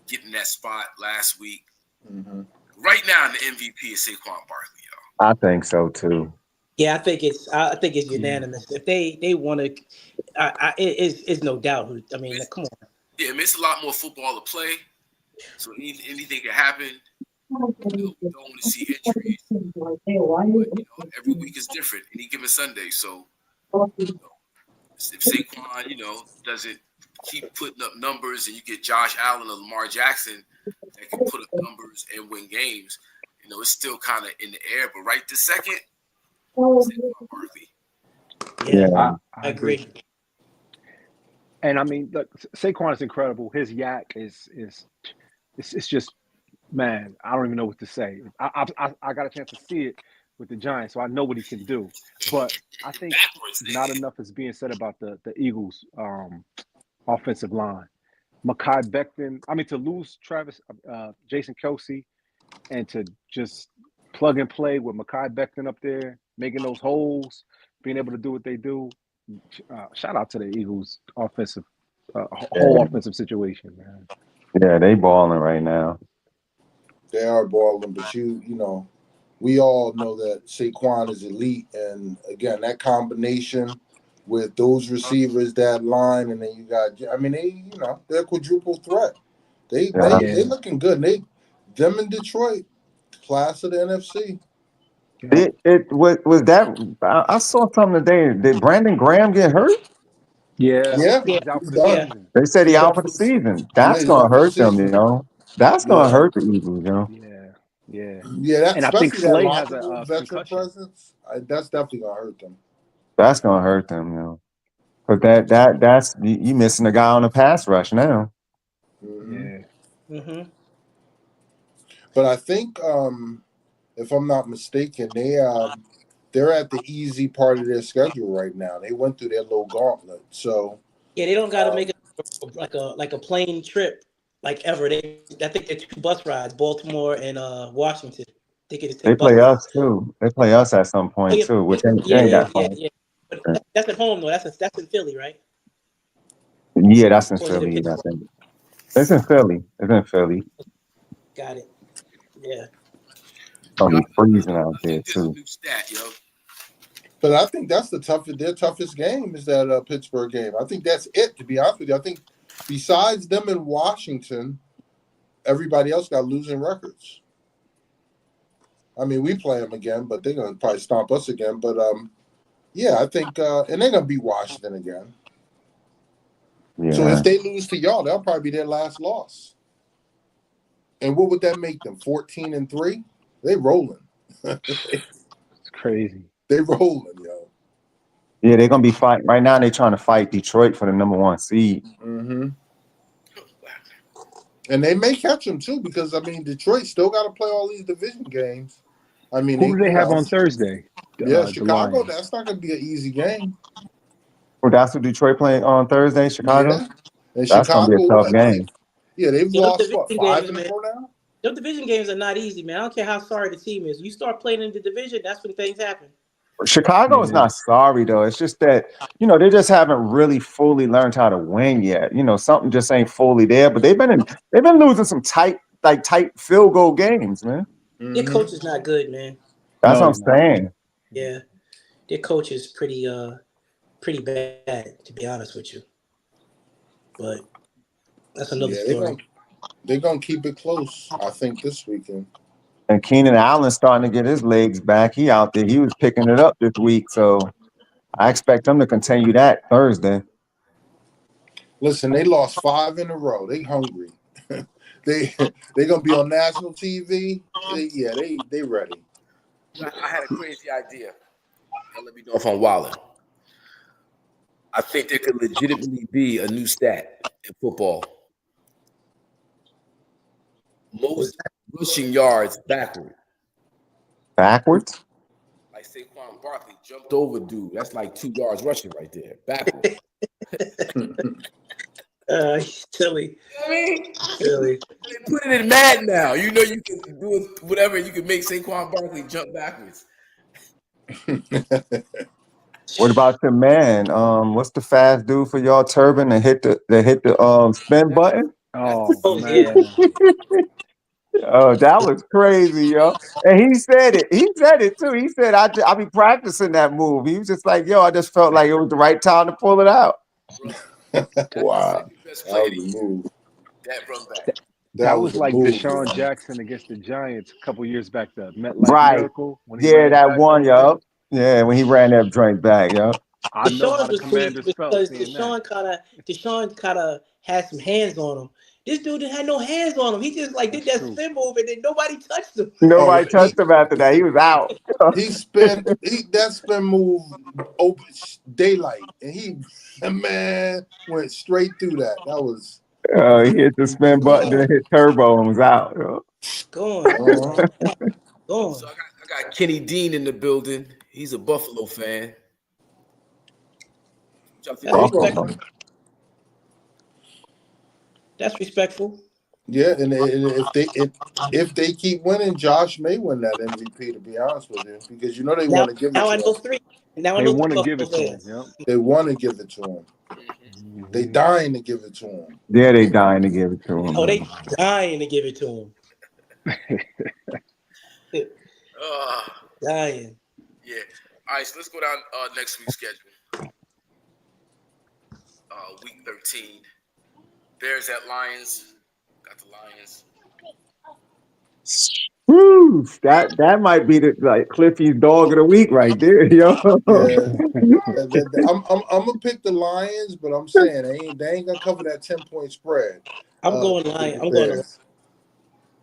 [SPEAKER 2] getting that spot last week.
[SPEAKER 4] Mm-hmm.
[SPEAKER 2] Right now, the MVP is Saquon Barkley, yo.
[SPEAKER 7] I think so too.
[SPEAKER 6] Yeah, I think it's unanimous. If they want to, it's no doubt. I mean, come on.
[SPEAKER 2] Yeah, I mean, it's a lot more football to play, so anything can happen. We don't want to see injuries. But, every week is different. Any given Sunday, so if Saquon, doesn't keep putting up numbers, and you get Josh Allen or Lamar Jackson that can put up numbers and win games, it's still kind of in the air. But right this second, Saquon Barkley.
[SPEAKER 6] Yeah, I agree.
[SPEAKER 3] And I mean, look, Saquon is incredible. His yak is it's just, man, I don't even know what to say. I got a chance to see it with the Giants, so I know what he can do. But I think not enough is being said about the Eagles' offensive line. Mekhi Becton. I mean, to lose Jason Kelce, and to just plug and play with Mekhi Becton up there, making those holes, being able to do what they do. Shout out to the Eagles' offensive whole offensive situation, man.
[SPEAKER 7] Yeah, they balling right now.
[SPEAKER 4] They are balling, but you know, we all know that Saquon is elite, and again, that combination with those receivers, that line, and then you got, I mean, they're a quadruple threat. They
[SPEAKER 7] Yeah.
[SPEAKER 4] looking good. Them in Detroit, class of the NFC.
[SPEAKER 3] Yeah.
[SPEAKER 7] It was that I saw something today. Did Brandon Graham get hurt?
[SPEAKER 3] Yeah,
[SPEAKER 4] Yeah,
[SPEAKER 6] Yeah,
[SPEAKER 3] he's out for
[SPEAKER 4] he's
[SPEAKER 3] the
[SPEAKER 4] done.
[SPEAKER 6] yeah.
[SPEAKER 3] season.
[SPEAKER 7] They said he
[SPEAKER 4] He's
[SPEAKER 7] out
[SPEAKER 4] done
[SPEAKER 7] for the
[SPEAKER 4] for
[SPEAKER 7] season.
[SPEAKER 4] yeah,
[SPEAKER 7] That's
[SPEAKER 4] he's
[SPEAKER 7] gonna
[SPEAKER 4] done for the
[SPEAKER 7] hurt them,
[SPEAKER 4] season.
[SPEAKER 7] That's gonna
[SPEAKER 4] Yeah,
[SPEAKER 7] hurt the Eagles,
[SPEAKER 3] Yeah, yeah.
[SPEAKER 4] yeah. That
[SPEAKER 3] And I think
[SPEAKER 4] especially that
[SPEAKER 3] Slay has
[SPEAKER 4] locker
[SPEAKER 3] a,
[SPEAKER 4] room veteran
[SPEAKER 3] concussion.
[SPEAKER 4] presence. That's definitely gonna hurt them.
[SPEAKER 7] That's gonna hurt them. But that's you missing a guy on the pass rush now.
[SPEAKER 4] Hmm.
[SPEAKER 3] Yeah,
[SPEAKER 6] Mm-hmm.
[SPEAKER 4] But I think, if I'm not mistaken, they're at the easy part of their schedule right now. They went through their little gauntlet, so
[SPEAKER 6] Yeah, they don't got to
[SPEAKER 4] um,
[SPEAKER 6] make like a plane trip like ever. I think they're 2 bus rides, Baltimore and Washington. They could just
[SPEAKER 7] They
[SPEAKER 6] take
[SPEAKER 7] play
[SPEAKER 6] buses.
[SPEAKER 7] us too. They play us at some
[SPEAKER 6] Oh
[SPEAKER 7] point
[SPEAKER 6] yeah,
[SPEAKER 7] too, which
[SPEAKER 6] yeah,
[SPEAKER 7] ain't
[SPEAKER 6] yeah,
[SPEAKER 7] that
[SPEAKER 6] yeah,
[SPEAKER 7] far.
[SPEAKER 6] yeah. But that's at home though. That's in Philly, right?
[SPEAKER 7] Yeah, that's in
[SPEAKER 6] Or is it in
[SPEAKER 7] Philly, I
[SPEAKER 6] Pittsburgh?
[SPEAKER 7] think. It's in Philly. It's in Philly.
[SPEAKER 6] Got it. Yeah.
[SPEAKER 7] It's gonna
[SPEAKER 2] Yo,
[SPEAKER 7] be freezing
[SPEAKER 2] I
[SPEAKER 7] out there
[SPEAKER 2] think this is a
[SPEAKER 7] too.
[SPEAKER 2] new stat, yo.
[SPEAKER 4] but I think that's their toughest game is that Pittsburgh game. I think that's it. To be honest with you, I think besides them in Washington, everybody else got losing records. I mean, we play them again, but they're gonna probably stomp us again. But yeah, I think, and they're gonna beat Washington again. So
[SPEAKER 7] Yeah.
[SPEAKER 4] if they lose to y'all, that'll probably be their last loss. And what would that make them? 14-3? They rolling.
[SPEAKER 3] it's crazy.
[SPEAKER 4] They rolling, yo.
[SPEAKER 7] Yeah, they're gonna be fighting right now. They're trying to fight Detroit for the #1 seed.
[SPEAKER 4] Mm-hmm. And they may catch them too, because I mean, Detroit still got to play all these division games. I mean,
[SPEAKER 3] Who do they have on Thursday?
[SPEAKER 4] yeah,
[SPEAKER 3] The
[SPEAKER 4] Chicago.
[SPEAKER 3] Lions.
[SPEAKER 4] That's not going to be an easy game.
[SPEAKER 7] Well, that's what Detroit playing on Thursday, Chicago.
[SPEAKER 4] Yeah, and
[SPEAKER 7] That's gonna be a
[SPEAKER 4] Chicago,
[SPEAKER 7] tough game.
[SPEAKER 4] they've
[SPEAKER 6] Yeah,
[SPEAKER 4] lost
[SPEAKER 6] those
[SPEAKER 4] what,
[SPEAKER 6] division
[SPEAKER 4] 5
[SPEAKER 6] games,
[SPEAKER 4] in a
[SPEAKER 6] man.
[SPEAKER 4] row now.
[SPEAKER 6] Those division games are not easy, man. I don't care how sorry the team is. You start playing in the division, that's when things happen.
[SPEAKER 7] Chicago is
[SPEAKER 3] Yeah.
[SPEAKER 7] not sorry though. It's just that they just haven't really fully learned how to win yet. Something just ain't fully there. But they've been losing some tight field goal games, man.
[SPEAKER 6] Their
[SPEAKER 4] Mm-hmm.
[SPEAKER 6] coach is not good, man.
[SPEAKER 7] That's
[SPEAKER 3] No,
[SPEAKER 7] what
[SPEAKER 3] he's
[SPEAKER 7] I'm
[SPEAKER 3] not.
[SPEAKER 7] saying.
[SPEAKER 6] Yeah, their coach is pretty bad, to be honest with you. But that's another
[SPEAKER 4] Yeah,
[SPEAKER 6] story.
[SPEAKER 4] they're gonna keep it close. I think this weekend.
[SPEAKER 7] And Keenan Allen's starting to get his legs back. He out there. He was picking it up this week, so I expect him to continue that Thursday.
[SPEAKER 4] Listen, they lost 5 in a row. They hungry. they gonna be on national TV. They ready.
[SPEAKER 2] I had a crazy idea. Y'all let me know if I'm wilding. I think there could legitimately be a new stat in football. Most rushing yards backward.
[SPEAKER 7] Backwards?
[SPEAKER 2] Like Saquon Barkley jumped over dude. That's like 2 yards rushing right there. Backward.
[SPEAKER 6] Silly.
[SPEAKER 2] You know what I mean?
[SPEAKER 6] Silly.
[SPEAKER 2] They put it in Madden now. You know you can do whatever. You can make Saquon Barkley jump backwards.
[SPEAKER 7] What about your man? What's the fast dude for y'all turban that hit the spin button?
[SPEAKER 3] Oh
[SPEAKER 6] Oh yeah.
[SPEAKER 3] man.
[SPEAKER 7] Oh, that was crazy, yo. And he said it. He said it too. He said, I be practicing that move. He was just like, yo, I just felt like it was the right time to pull it out.
[SPEAKER 2] Bro, that's the
[SPEAKER 4] Wow,
[SPEAKER 2] second best
[SPEAKER 4] that
[SPEAKER 2] play
[SPEAKER 4] was
[SPEAKER 2] of the
[SPEAKER 4] the
[SPEAKER 2] year.
[SPEAKER 4] move.
[SPEAKER 2] That run back.
[SPEAKER 4] That
[SPEAKER 3] That
[SPEAKER 4] was
[SPEAKER 3] was
[SPEAKER 4] the
[SPEAKER 3] like
[SPEAKER 4] move.
[SPEAKER 3] Deshaun
[SPEAKER 4] Yo.
[SPEAKER 3] Jackson against the Giants a couple years back, the MetLife
[SPEAKER 7] Right.
[SPEAKER 3] Miracle when he
[SPEAKER 7] Yeah,
[SPEAKER 3] ran it
[SPEAKER 7] that
[SPEAKER 3] back
[SPEAKER 7] one,
[SPEAKER 3] over there.
[SPEAKER 7] yo. Yeah, when he ran that joint back, yo.
[SPEAKER 3] I know how
[SPEAKER 6] Deshaun's
[SPEAKER 3] the
[SPEAKER 6] was sweet
[SPEAKER 3] Commanders felt
[SPEAKER 6] because
[SPEAKER 3] seeing that.
[SPEAKER 6] Deshaun kind of had some hands on him. This dude didn't have no hands on him. He just like did
[SPEAKER 3] That's
[SPEAKER 6] that
[SPEAKER 3] true.
[SPEAKER 6] spin move and then nobody touched him.
[SPEAKER 4] Oh
[SPEAKER 7] Nobody
[SPEAKER 4] yeah,
[SPEAKER 7] touched him after that. He was out.
[SPEAKER 4] that spin move open daylight, and man went straight through that. That was
[SPEAKER 7] He hit the spin button, then hit turbo and was out. Yo.
[SPEAKER 6] Going.
[SPEAKER 4] uh-huh.
[SPEAKER 6] Going.
[SPEAKER 2] So I got Kenny Dean in the building. He's a Buffalo fan. What y'all think
[SPEAKER 6] That's
[SPEAKER 2] about
[SPEAKER 7] Buffalo.
[SPEAKER 6] respectful. That's respectful.
[SPEAKER 4] Yeah, and if they keep winning, Josh may win that MVP. To be honest with you, because they
[SPEAKER 6] Now,
[SPEAKER 4] want to give it
[SPEAKER 6] now I
[SPEAKER 4] to
[SPEAKER 6] know
[SPEAKER 4] him.
[SPEAKER 6] 3. Now I
[SPEAKER 3] They
[SPEAKER 6] know
[SPEAKER 3] want
[SPEAKER 6] 3
[SPEAKER 3] to give
[SPEAKER 6] Buffalo
[SPEAKER 3] it to him.
[SPEAKER 6] fans.
[SPEAKER 3] Yep.
[SPEAKER 4] They want to give it to him. They dying to give it to him.
[SPEAKER 7] Yeah, they dying to give it to him.
[SPEAKER 6] Oh, they
[SPEAKER 7] Man.
[SPEAKER 6] dying to give it to him. Dying.
[SPEAKER 2] Yeah. All right, so let's go down next week's schedule. Week 13. Bears at Lions. Got the Lions.
[SPEAKER 7] Woo! That might be the like Cliffy's dog of the week right there, yo.
[SPEAKER 4] Yeah. I'm gonna pick the Lions, but I'm saying they ain't gonna cover that 10-point spread.
[SPEAKER 6] I'm going Lions. I'm going to.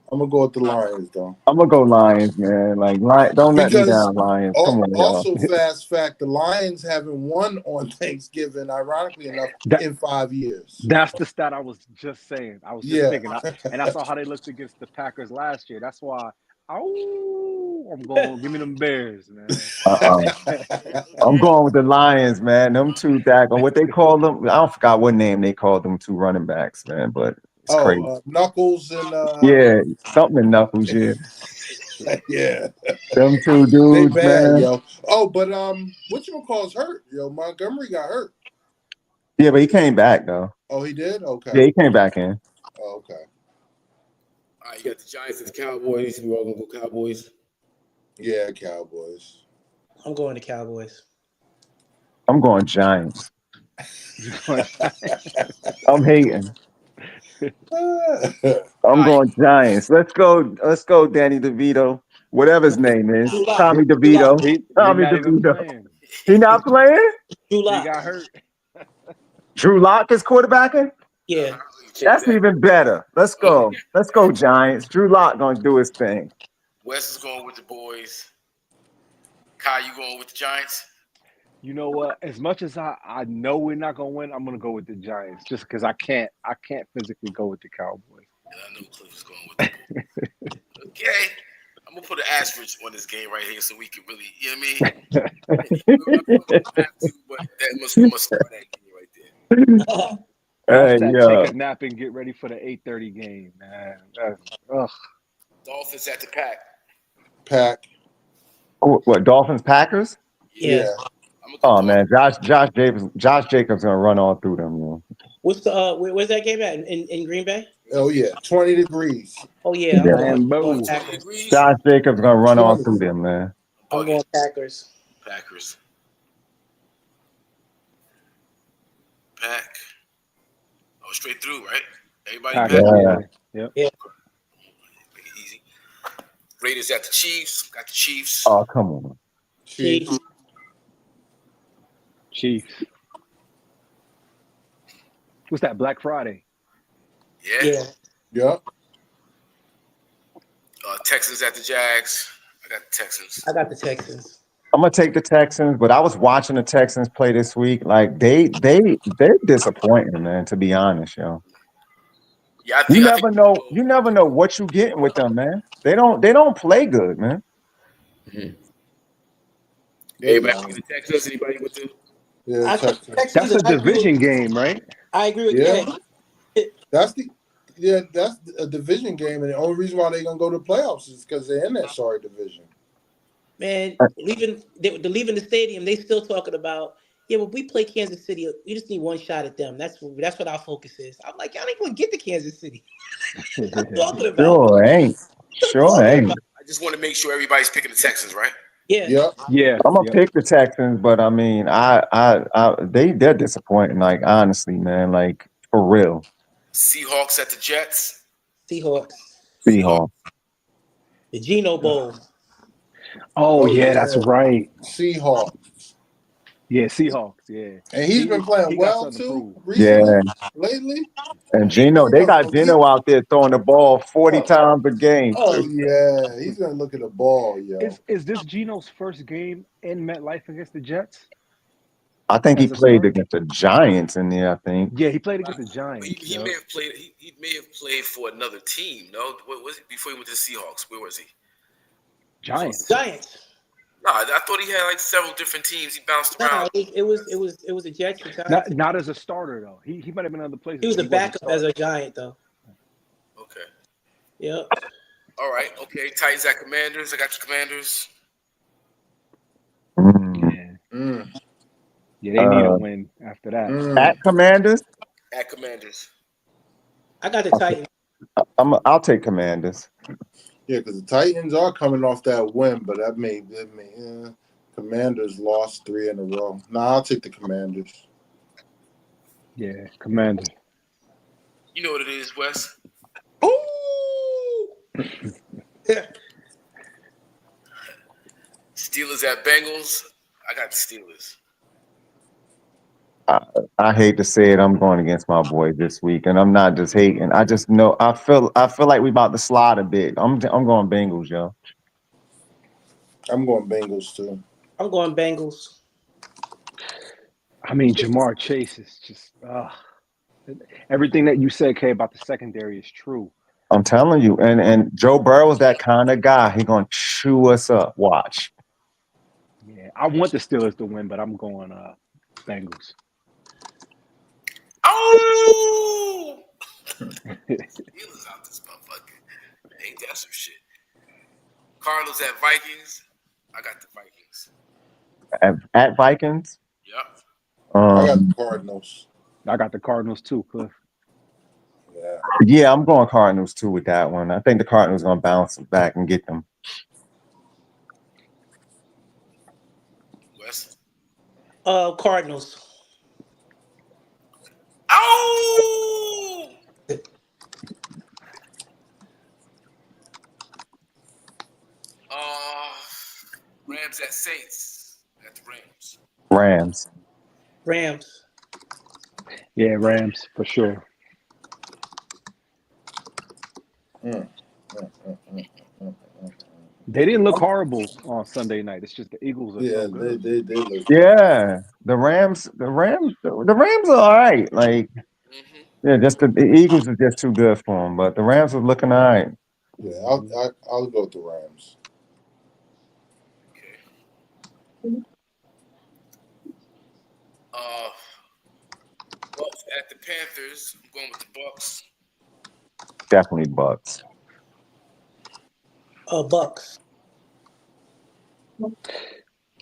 [SPEAKER 4] I'm gonna go with the Lions though.
[SPEAKER 7] I'm gonna go Lions, man. Like, don't let me
[SPEAKER 4] Because
[SPEAKER 7] down, Lions. Come on, y'all.
[SPEAKER 4] also fast fact, the Lions haven't won on Thanksgiving, ironically enough, in 5 years.
[SPEAKER 3] That's the stat I was just saying. I was just
[SPEAKER 4] Yeah.
[SPEAKER 3] thinking, and I saw how they looked against the Packers last year. That's why, I'm going. Give me them Bears, man.
[SPEAKER 7] I'm going with the Lions, man. Them two what they call them? I don't forgot what name they called them two running backs, man. But it's crazy.
[SPEAKER 4] Knuckles and
[SPEAKER 7] yeah, something in Knuckles, yeah.
[SPEAKER 4] yeah.
[SPEAKER 7] Them two
[SPEAKER 4] They
[SPEAKER 7] dudes,
[SPEAKER 4] bad,
[SPEAKER 7] man.
[SPEAKER 4] yo. Oh, but whatchamacallit's hurt, yo. Montgomery got hurt.
[SPEAKER 7] Yeah, but he came back though.
[SPEAKER 4] Oh, he did? Okay.
[SPEAKER 7] Yeah, he came back in.
[SPEAKER 4] Oh, okay.
[SPEAKER 2] All right, you got the Giants and the Cowboys. We all gonna go Cowboys.
[SPEAKER 4] Yeah, Cowboys.
[SPEAKER 6] I'm going to Cowboys.
[SPEAKER 7] I'm going Giants. I'm hating. I'm going Giants. Let's go, Danny DeVito. Whatever his name is. Tommy DeVito. Tommy
[SPEAKER 3] not even
[SPEAKER 7] DeVito.
[SPEAKER 3] playing.
[SPEAKER 7] He not playing?
[SPEAKER 6] Drew
[SPEAKER 3] He
[SPEAKER 6] Lock.
[SPEAKER 3] got hurt.
[SPEAKER 7] Drew Lock is quarterbacking?
[SPEAKER 6] Yeah.
[SPEAKER 7] That's even better. Let's go. Let's go, Giants. Drew Lock gonna do his thing.
[SPEAKER 2] Wes is going with the boys. Kai, you going with the Giants?
[SPEAKER 3] You know what? As much as I know we're not gonna win, I'm gonna go with the Giants just because I can't physically go with the Cowboys.
[SPEAKER 2] And I know Cliff is going with the boys. Okay. I'm gonna put an asterisk on this game right here so we can really, you know what I mean? But that must start that game right there.
[SPEAKER 3] Take a nap and get ready for the 8:30 game, man.
[SPEAKER 2] Dolphins at the Pack.
[SPEAKER 4] Pack.
[SPEAKER 7] What, Dolphins Packers?
[SPEAKER 6] Yeah.
[SPEAKER 7] Oh man, Josh Jacobs gonna run all through them, yo.
[SPEAKER 6] What's the where's that game at? In Green Bay?
[SPEAKER 4] Oh yeah, 20 degrees.
[SPEAKER 6] Oh yeah, I'm going
[SPEAKER 7] Packers. Josh Jacobs gonna run all through them, man.
[SPEAKER 6] I'm going Packers.
[SPEAKER 2] Pack. Oh, straight through, right? Everybody
[SPEAKER 7] Pack.
[SPEAKER 3] Yeah.
[SPEAKER 6] Yeah.
[SPEAKER 2] Make it easy. Raiders at the Chiefs. Got the Chiefs.
[SPEAKER 7] Oh, come on.
[SPEAKER 6] Chiefs.
[SPEAKER 3] What's that? Black Friday.
[SPEAKER 2] Yeah.
[SPEAKER 4] Yep.
[SPEAKER 2] Texans at the Jags. I got the Texans.
[SPEAKER 6] I got the Texans.
[SPEAKER 7] I'm gonna take the Texans, but I was watching the Texans play this week. Like they're disappointing, man. To be honest, yo.
[SPEAKER 2] Yeah,
[SPEAKER 7] You never know what you're getting with them, man. They don't play good, man.
[SPEAKER 2] Mm-hmm. Anybody with the Texans? Anybody with the?
[SPEAKER 4] Yeah,
[SPEAKER 6] Texans.
[SPEAKER 3] That's a division game, right?
[SPEAKER 6] I agree with that.
[SPEAKER 4] That's a division game, and the only reason why they're gonna go to the playoffs is because they're in that sorry division.
[SPEAKER 6] Man, leaving the stadium, they still talking about, yeah, but we play Kansas City. We just need one shot at them. That's what our focus is. I'm like, y'all ain't gonna get to Kansas City. I'm talking about.
[SPEAKER 7] Sure ain't.
[SPEAKER 2] I just want to make sure everybody's picking the Texans, right?
[SPEAKER 6] Yeah.
[SPEAKER 7] I'm gonna pick the Texans, but I mean, they're disappointing. Like honestly, man, like for real.
[SPEAKER 2] Seahawks at the Jets.
[SPEAKER 7] Seahawks.
[SPEAKER 6] The Geno Bowl.
[SPEAKER 3] Oh yeah, that's right.
[SPEAKER 4] Seahawks.
[SPEAKER 3] Yeah, Seahawks. Yeah.
[SPEAKER 4] And he's been playing well too lately.
[SPEAKER 7] And Geno, they got Geno out there throwing the ball 40 times a game.
[SPEAKER 4] Oh yeah, he's gonna look at the ball, yo.
[SPEAKER 3] Is this Geno's first game in MetLife against the Jets?
[SPEAKER 7] I think he played against the Giants in there. I think.
[SPEAKER 3] Yeah, he played against the Giants.
[SPEAKER 2] He may have played. He may have played for another team. No, what was it before he went to the Seahawks? Where was he?
[SPEAKER 3] Giants.
[SPEAKER 2] No, I thought he had like several different teams. He bounced around.
[SPEAKER 6] No, it was a Jets.
[SPEAKER 3] Not as a starter though. He might have been other places.
[SPEAKER 6] He was a backup as a Giant though.
[SPEAKER 2] Okay.
[SPEAKER 6] Yep.
[SPEAKER 2] All right. Okay. Titans at Commanders. I got the Commanders.
[SPEAKER 3] Yeah, they need a win after that.
[SPEAKER 7] At Commanders.
[SPEAKER 1] At Commanders.
[SPEAKER 6] I got the Titans.
[SPEAKER 7] I'll take Commanders.
[SPEAKER 4] Yeah, because the Titans are coming off that win, but Commanders lost 3 in a row. I'll take the Commanders.
[SPEAKER 3] Yeah, Commanders.
[SPEAKER 1] You know what it is, Wes?
[SPEAKER 6] Ooh!
[SPEAKER 1] Steelers at Bengals. I got the Steelers.
[SPEAKER 7] I hate to say it, I'm going against my boy this week, and I'm not just hating. I just know I feel like we about to slide a bit. I'm going Bengals, yo.
[SPEAKER 4] I'm going Bengals too.
[SPEAKER 6] I'm going Bengals.
[SPEAKER 3] I mean, Jamar Chase is just everything that you said, Kay, about the secondary is true.
[SPEAKER 7] I'm telling you, and Joe Burrow is that kind of guy. He gonna chew us up. Watch.
[SPEAKER 3] Yeah, I want the Steelers to win, but I'm going Bengals.
[SPEAKER 1] Oh! Steelers out this motherfucker. Ain't that some shit? Cardinals at Vikings. I got the Vikings.
[SPEAKER 7] At Vikings.
[SPEAKER 1] Yep.
[SPEAKER 4] I got the Cardinals.
[SPEAKER 3] I got the Cardinals too, Cliff.
[SPEAKER 7] Yeah, I'm going Cardinals too with that one. I think the Cardinals gonna bounce back and get them.
[SPEAKER 1] Wes.
[SPEAKER 6] Cardinals.
[SPEAKER 1] Oh! Rams at Saints. At the Rams.
[SPEAKER 6] Rams.
[SPEAKER 3] Yeah, Rams for sure. They didn't look horrible on Sunday night. It's just the Eagles are so good.
[SPEAKER 4] They look.
[SPEAKER 7] Yeah, the Rams are all right. Like, yeah, just the Eagles are just too good for them. But the Rams are looking all right.
[SPEAKER 4] Yeah, I'll go with the Rams.
[SPEAKER 1] Okay. Bucks at the Panthers. I'm going with the Bucks.
[SPEAKER 7] Definitely Bucks.
[SPEAKER 6] Bucks.
[SPEAKER 4] I'm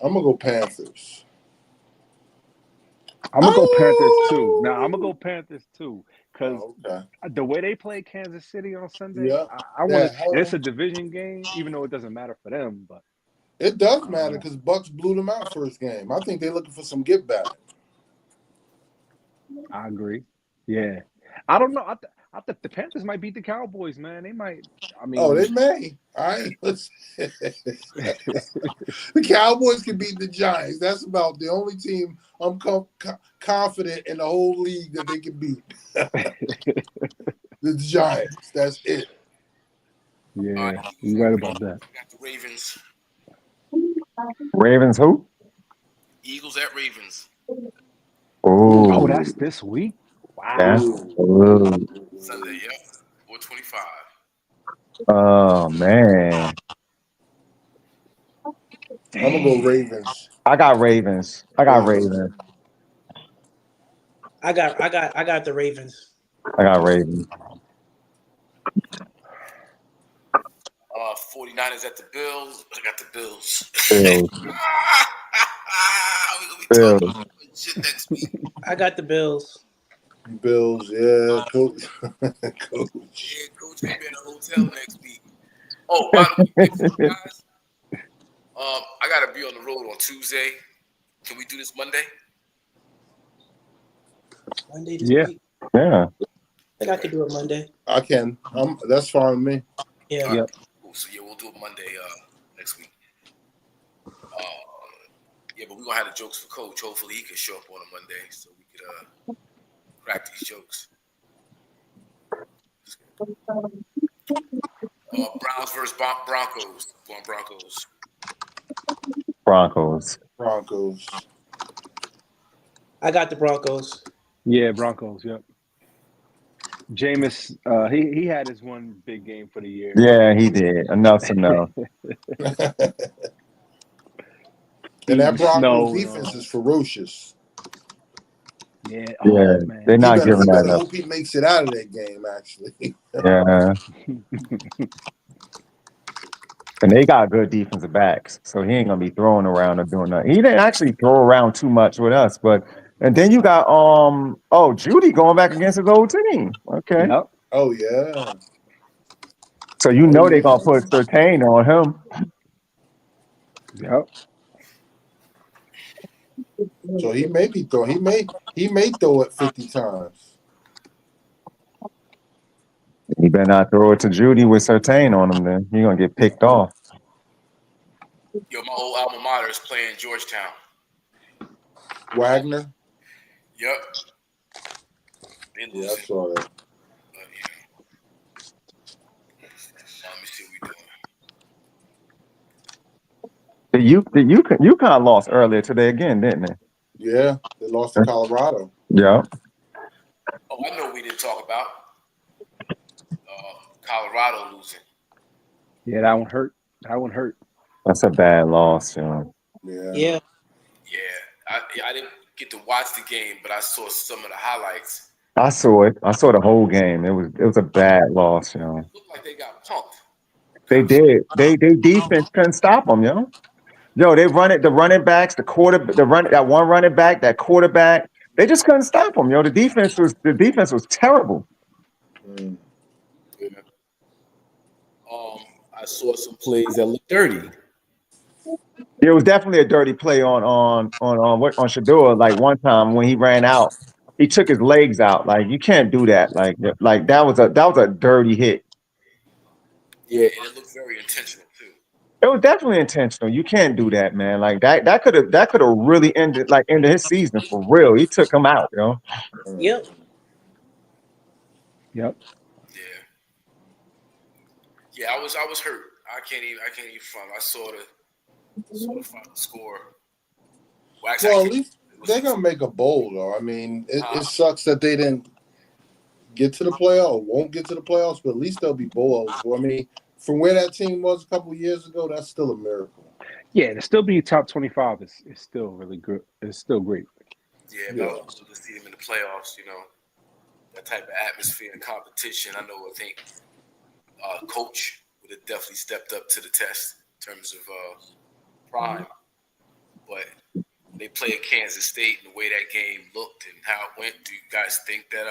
[SPEAKER 4] gonna go Panthers.
[SPEAKER 3] I'm gonna go Panthers too. Now I'm gonna go Panthers too because
[SPEAKER 4] Okay.
[SPEAKER 3] the way they played Kansas City on Sunday,
[SPEAKER 4] Yeah.
[SPEAKER 3] I want to. It's a division game, even though it doesn't matter for them. But
[SPEAKER 4] It does matter because Bucks blew them out first game. I think they're looking for some get back.
[SPEAKER 3] I agree. Yeah, I don't know. I think the Panthers might beat the Cowboys, man. They might. I mean,
[SPEAKER 4] They may. All right. The Cowboys can beat the Giants. That's about the only team I'm confident in the whole league that they can beat. The Giants. That's it.
[SPEAKER 3] Yeah, you're right about that.
[SPEAKER 1] Got the Ravens.
[SPEAKER 7] Ravens who?
[SPEAKER 1] Eagles at Ravens.
[SPEAKER 3] Oh, that's this week? Wow.
[SPEAKER 1] Sunday, yep. 4:25.
[SPEAKER 7] Oh man.
[SPEAKER 4] I'm gonna go Ravens.
[SPEAKER 7] I got Ravens.
[SPEAKER 6] I got the Ravens.
[SPEAKER 7] I got Ravens.
[SPEAKER 1] 49ers at the Bills. I got the Bills.
[SPEAKER 7] Bills.
[SPEAKER 1] We're gonna be talking about shit next week.
[SPEAKER 6] I got the Bills.
[SPEAKER 4] Bills, yeah, coach.
[SPEAKER 1] Coach. Yeah, coach gonna be in a hotel next week. Oh, by the way, guys, I gotta be on the road on Tuesday. Can we do this Monday?
[SPEAKER 6] Monday this week?
[SPEAKER 7] Yeah.
[SPEAKER 6] I think I could do it Monday.
[SPEAKER 4] I can. That's fine with me.
[SPEAKER 6] Yeah.
[SPEAKER 3] Yep.
[SPEAKER 1] Cool. So yeah, we'll do it Monday next week. Yeah, but we're gonna have the jokes for Coach. Hopefully he can show up on a Monday so we could crack these jokes. Browns versus Broncos. Going Broncos.
[SPEAKER 4] Broncos.
[SPEAKER 6] I got the Broncos.
[SPEAKER 3] Yeah, Broncos. Yep. Jameis, he had his one big game for the year.
[SPEAKER 7] Yeah, he did. Enough's enough.
[SPEAKER 4] And that Broncos defense is ferocious.
[SPEAKER 3] Yeah.
[SPEAKER 7] Yeah,
[SPEAKER 3] Man.
[SPEAKER 7] they're not giving that
[SPEAKER 4] I
[SPEAKER 7] up.
[SPEAKER 4] hope he makes it out of that game, actually.
[SPEAKER 7] Yeah. And they got good defensive backs, so he ain't gonna be throwing around or doing nothing. He didn't actually throw around too much with us, but and then you got Judy going back against his old team. Okay,
[SPEAKER 3] Yep.
[SPEAKER 4] Oh yeah.
[SPEAKER 7] so you
[SPEAKER 4] Oh
[SPEAKER 7] know they're
[SPEAKER 4] yeah.
[SPEAKER 7] gonna put Surtain on him.
[SPEAKER 3] Yep.
[SPEAKER 4] So he may be throw. He may throw it 50 times.
[SPEAKER 7] He better not throw it to Judy with Surtain on him. Then he gonna get picked off.
[SPEAKER 2] Yo, my old alma mater is playing Georgetown.
[SPEAKER 4] Wagner.
[SPEAKER 2] Yep. They
[SPEAKER 4] Yeah, I
[SPEAKER 2] losing.
[SPEAKER 4] saw that.
[SPEAKER 2] But, let me see what we doing.
[SPEAKER 7] You kind of lost earlier today again, didn't they?
[SPEAKER 4] Yeah, they lost to Colorado.
[SPEAKER 7] Yeah.
[SPEAKER 2] Oh, I know we didn't talk about Colorado losing.
[SPEAKER 3] Yeah, that one hurt. That one hurt.
[SPEAKER 7] That's a bad loss, yo.
[SPEAKER 4] Yeah.
[SPEAKER 6] Yeah.
[SPEAKER 2] Yeah, I didn't get to watch the game, but I saw some of the highlights.
[SPEAKER 7] I saw it. I saw the whole game. It was a bad loss, yo.
[SPEAKER 2] It looked like they got punked.
[SPEAKER 7] They did. They defense couldn't stop them, yo. Yo, they run it. The running backs, that one running back, that quarterback. They just couldn't stop them, yo. The defense was terrible.
[SPEAKER 4] Mm.
[SPEAKER 2] Yeah. I saw some plays that looked dirty.
[SPEAKER 7] It was definitely a dirty play on Shador. Like one time when he ran out, he took his legs out. Like you can't do that. Like that was a dirty hit.
[SPEAKER 2] Yeah, and it looked very intentional too.
[SPEAKER 7] It was definitely intentional. You can't do that, man. Like that could have really ended his season for real. He took him out, yo.
[SPEAKER 6] Yep.
[SPEAKER 3] Yep.
[SPEAKER 2] Yeah, I was hurt. I can't even front. I saw the final score.
[SPEAKER 4] Well, at least they're gonna make a bowl, though. I mean, it sucks that they didn't get to the playoffs, won't get to the playoffs, but at least they'll be bowl eligible. I mean, from where that team was a couple of years ago, that's still a miracle.
[SPEAKER 3] Yeah, to still be top 25 is still really good. It's still great.
[SPEAKER 2] Yeah, but I was able to see them in the playoffs. You know, that type of atmosphere and competition. I think coach would have definitely stepped up to the test in terms of Prime. But they played Kansas State and the way that game looked and how it went, do you guys think that